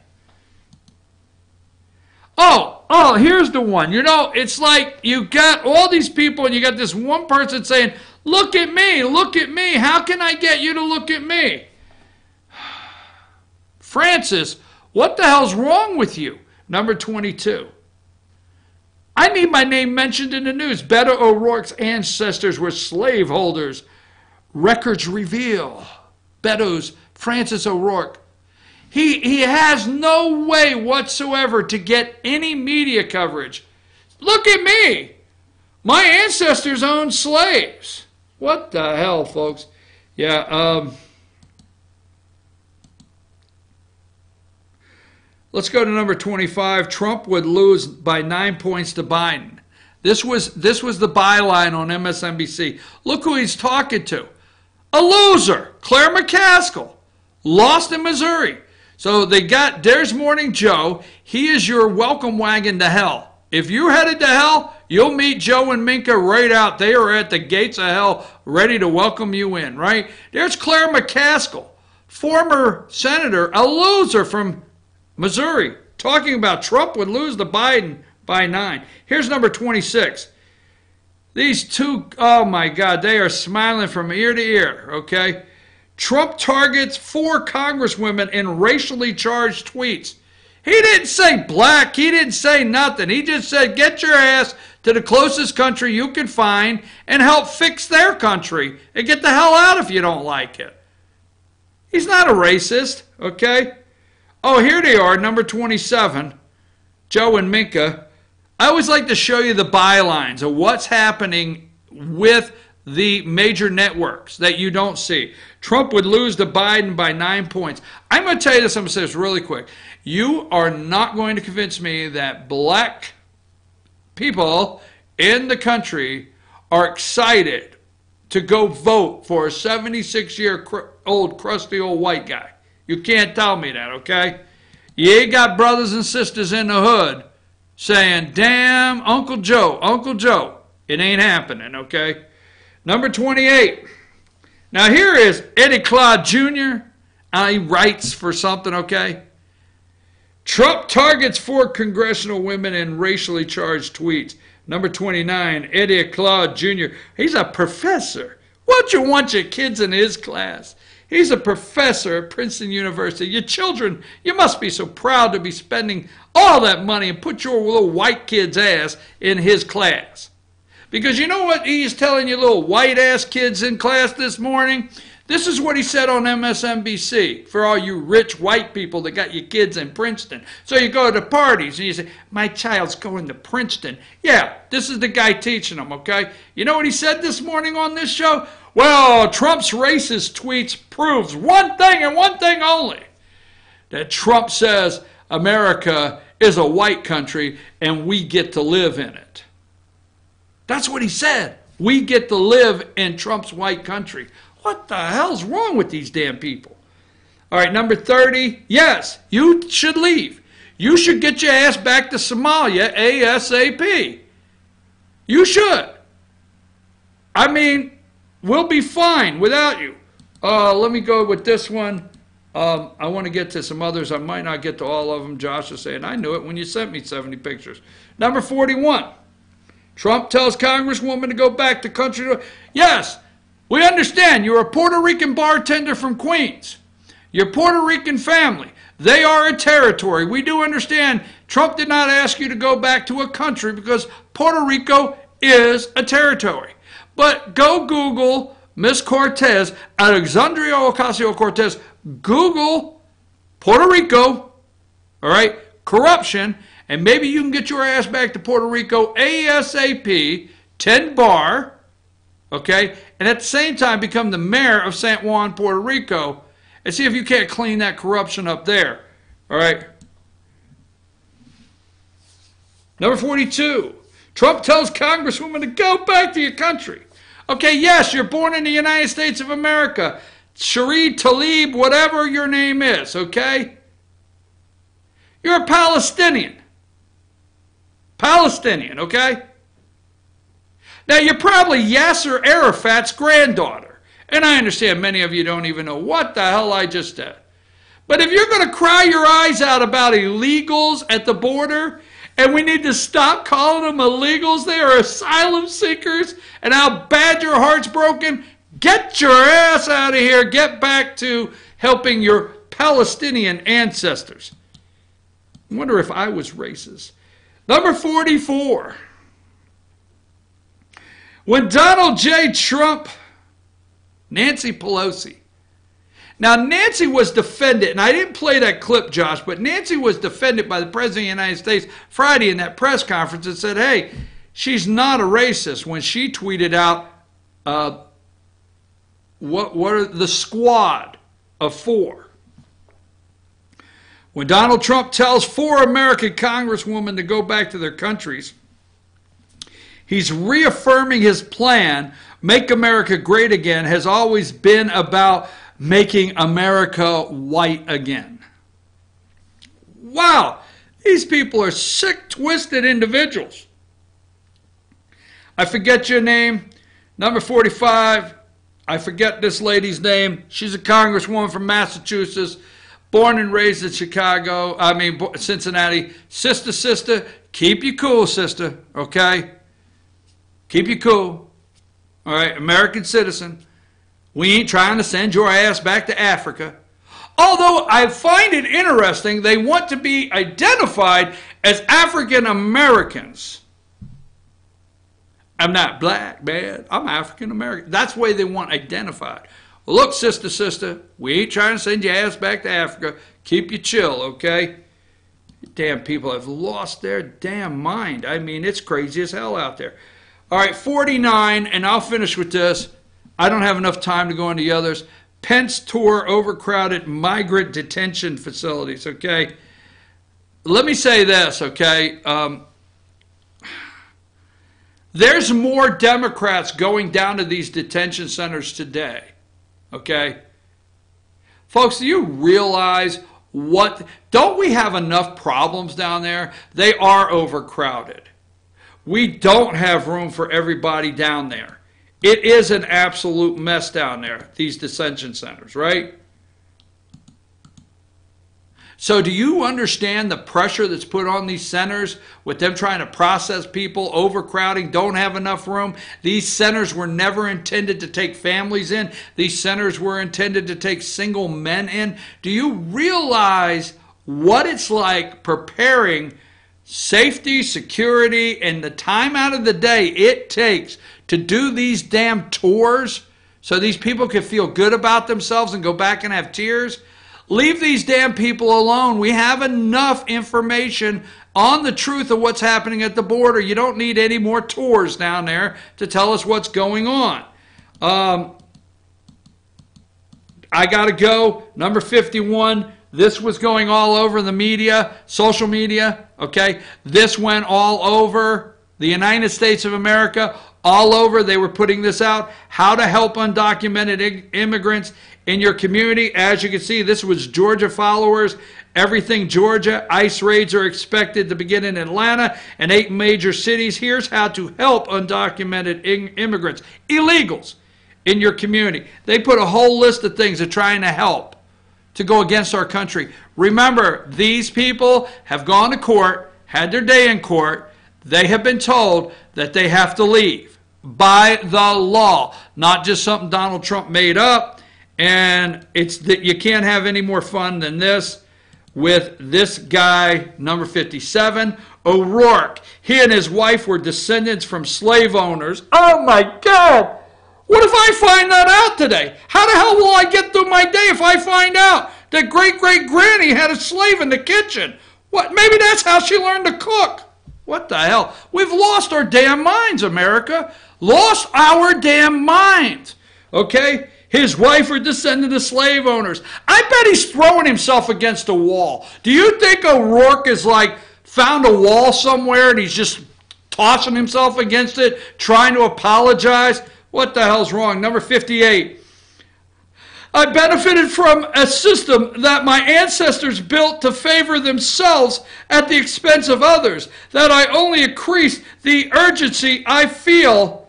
Oh, here's the one. You know, it's like you got all these people and you got this one person saying, look at me, look at me. How can I get you to look at me? Francis, what the hell's wrong with you? Number 22. I need my name mentioned in the news. Beto O'Rourke's ancestors were slaveholders. Records reveal. Beto's, Francis O'Rourke. He has no way whatsoever to get any media coverage. Look at me. My ancestors owned slaves. What the hell, folks? Yeah, let's go to number 25. Trump would lose by 9 points to Biden. This was the byline on MSNBC. Look who he's talking to. A loser, Claire McCaskill, lost in Missouri. So they got, there's Morning Joe. He is your welcome wagon to hell. If you're headed to hell, you'll meet Joe and Minka right out. They are at the gates of hell ready to welcome you in, right? There's Claire McCaskill, former senator, a loser from Missouri, talking about Trump would lose to Biden by 9. Here's number 26. These two, oh my God, they are smiling from ear to ear, okay? Trump targets 4 congresswomen in racially charged tweets. He didn't say black. He didn't say nothing. He just said, get your ass to the closest country you can find and help fix their country and get the hell out if you don't like it. He's not a racist, okay? Oh, here they are, number 27, Joe and Minka. I always like to show you the bylines of what's happening with the major networks that you don't see. Trump would lose to Biden by 9 points. I'm going to tell you this, I'm going to say this really quick. You are not going to convince me that black people in the country are excited to go vote for a 76-year-old crusty old white guy. You can't tell me that, okay? You ain't got brothers and sisters in the hood saying, damn, Uncle Joe, Uncle Joe. It ain't happening, okay? Number 28. Now here is Eddie Claude Jr. He writes for something, okay? Trump targets 4 congressional women in racially charged tweets. Number 29, Eddie Claude Jr. He's a professor. Why you want your kids in his class? He's a professor at Princeton University. Your children, you must be so proud to be spending all that money and put your little white kid's ass in his class. Because you know what he's telling you little white-ass kids in class this morning? This is what he said on MSNBC for all you rich white people that got your kids in Princeton. So you go to parties and you say, my child's going to Princeton. Yeah, this is the guy teaching them, okay? You know what he said this morning on this show? Well, Trump's racist tweets proves one thing and one thing only. That Trump says America is a white country and we get to live in it. That's what he said. We get to live in Trump's white country. What the hell's wrong with these damn people? All right, number 30. Yes, you should leave. You should get your ass back to Somalia ASAP. You should. I mean, we'll be fine without you. Let me go with this one. I want to get to some others. I might not get to all of them. Josh is saying, I knew it when you sent me 70 pictures. Number 41. Trump tells Congresswoman to go back to country. Yes, we understand you're a Puerto Rican bartender from Queens. Your Puerto Rican family, they are a territory. We do understand Trump did not ask you to go back to a country because Puerto Rico is a territory. But go Google Miss Cortez, Alexandria Ocasio-Cortez, Google Puerto Rico, all right, corruption, and maybe you can get your ass back to Puerto Rico ASAP, 10 bar, okay, and at the same time become the mayor of San Juan, Puerto Rico, and see if you can't clean that corruption up there, all right. Number 42, Trump tells Congresswoman to go back to your country. Okay, yes, you're born in the United States of America, Sheree Tlaib, whatever your name is, okay? You're a Palestinian. Palestinian, okay? Now, you're probably Yasser Arafat's granddaughter. And I understand many of you don't even know what the hell I just said. But if you're going to cry your eyes out about illegals at the border, and we need to stop calling them illegals, they are asylum seekers, and how bad your heart's broken, get your ass out of here. Get back to helping your Palestinian ancestors. I wonder if I was racist. Number 44. When Donald J. Trump, Nancy Pelosi. Now, Nancy was defended, and I didn't play that clip, Josh, but Nancy was defended by the President of the United States Friday in that press conference and said, hey, she's not a racist when she tweeted out what are the squad of 4. When Donald Trump tells 4 American congresswomen to go back to their countries, he's reaffirming his plan, Make America Great Again, has always been about making America white again. Wow, these people are sick, twisted individuals. I forget your name. Number 45, I forget this lady's name. She's a congresswoman from Massachusetts. Born and raised in Cincinnati. Sister, keep you cool, sister, okay? Keep you cool. All right, American citizen. We ain't trying to send your ass back to Africa. Although I find it interesting, they want to be identified as African Americans. I'm not black, man. I'm African American. That's the way they want identified. Look, sister, we ain't trying to send your ass back to Africa. Keep you chill, okay? Damn people have lost their damn mind. I mean, it's crazy as hell out there. All right, 49, and I'll finish with this. I don't have enough time to go into the others. Pence tour overcrowded migrant detention facilities, okay? Let me say this, okay? There's more Democrats going down to these detention centers today, okay? Folks, do you realize don't we have enough problems down there? They are overcrowded. We don't have room for everybody down there. It is an absolute mess down there, these detention centers, right? So do you understand the pressure that's put on these centers with them trying to process people, overcrowding, don't have enough room? These centers were never intended to take families in. These centers were intended to take single men in. Do you realize what it's like preparing safety, security, and the time out of the day it takes to do these damn tours so these people can feel good about themselves and go back and have tears? Leave these damn people alone. We have enough information on the truth of what's happening at the border. You don't need any more tours down there to tell us what's going on. I got to go. Number 51. This was going all over the media, social media, okay? This went all over the United States of America, all over. They were putting this out. How to help undocumented immigrants in your community. As you can see, this was Georgia followers. Everything Georgia. ICE raids are expected to begin in Atlanta and 8 major cities. Here's how to help undocumented immigrants, illegals, in your community. They put a whole list of things they're trying to help to go against our country. Remember, these people have gone to court, had their day in court. They have been told that they have to leave by the law, not just something Donald Trump made up. And it's that you can't have any more fun than this with this guy, number 57, O'Rourke. He and his wife were descendants from slave owners. Oh my God! What if I find that out today? How the hell will I get through my day if I find out that great-great-granny had a slave in the kitchen? What? Maybe that's how she learned to cook. What the hell? We've lost our damn minds, America. Lost our damn minds. Okay? His wife are descendant of slave owners. I bet he's throwing himself against a wall. Do you think O'Rourke is like found a wall somewhere and he's just tossing himself against it, trying to apologize? What the hell's wrong? Number 58. I benefited from a system that my ancestors built to favor themselves at the expense of others, that I only increased the urgency I feel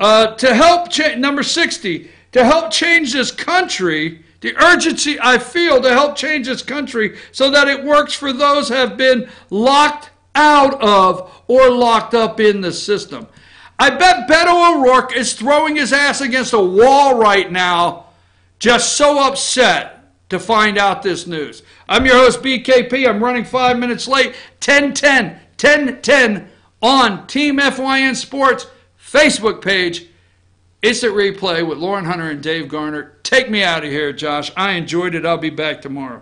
to help change. Number 60. To help change this country, the urgency I feel to help change this country so that it works for those who have been locked out of or locked up in the system. I bet Beto O'Rourke is throwing his ass against a wall right now, just so upset to find out this news. I'm your host, BKP. I'm running 5 minutes late. 10-10 on Team FYN Sports Facebook page. Instant replay with Lauren Hunter and Dave Garner. Take me out of here, Josh. I enjoyed it. I'll be back tomorrow.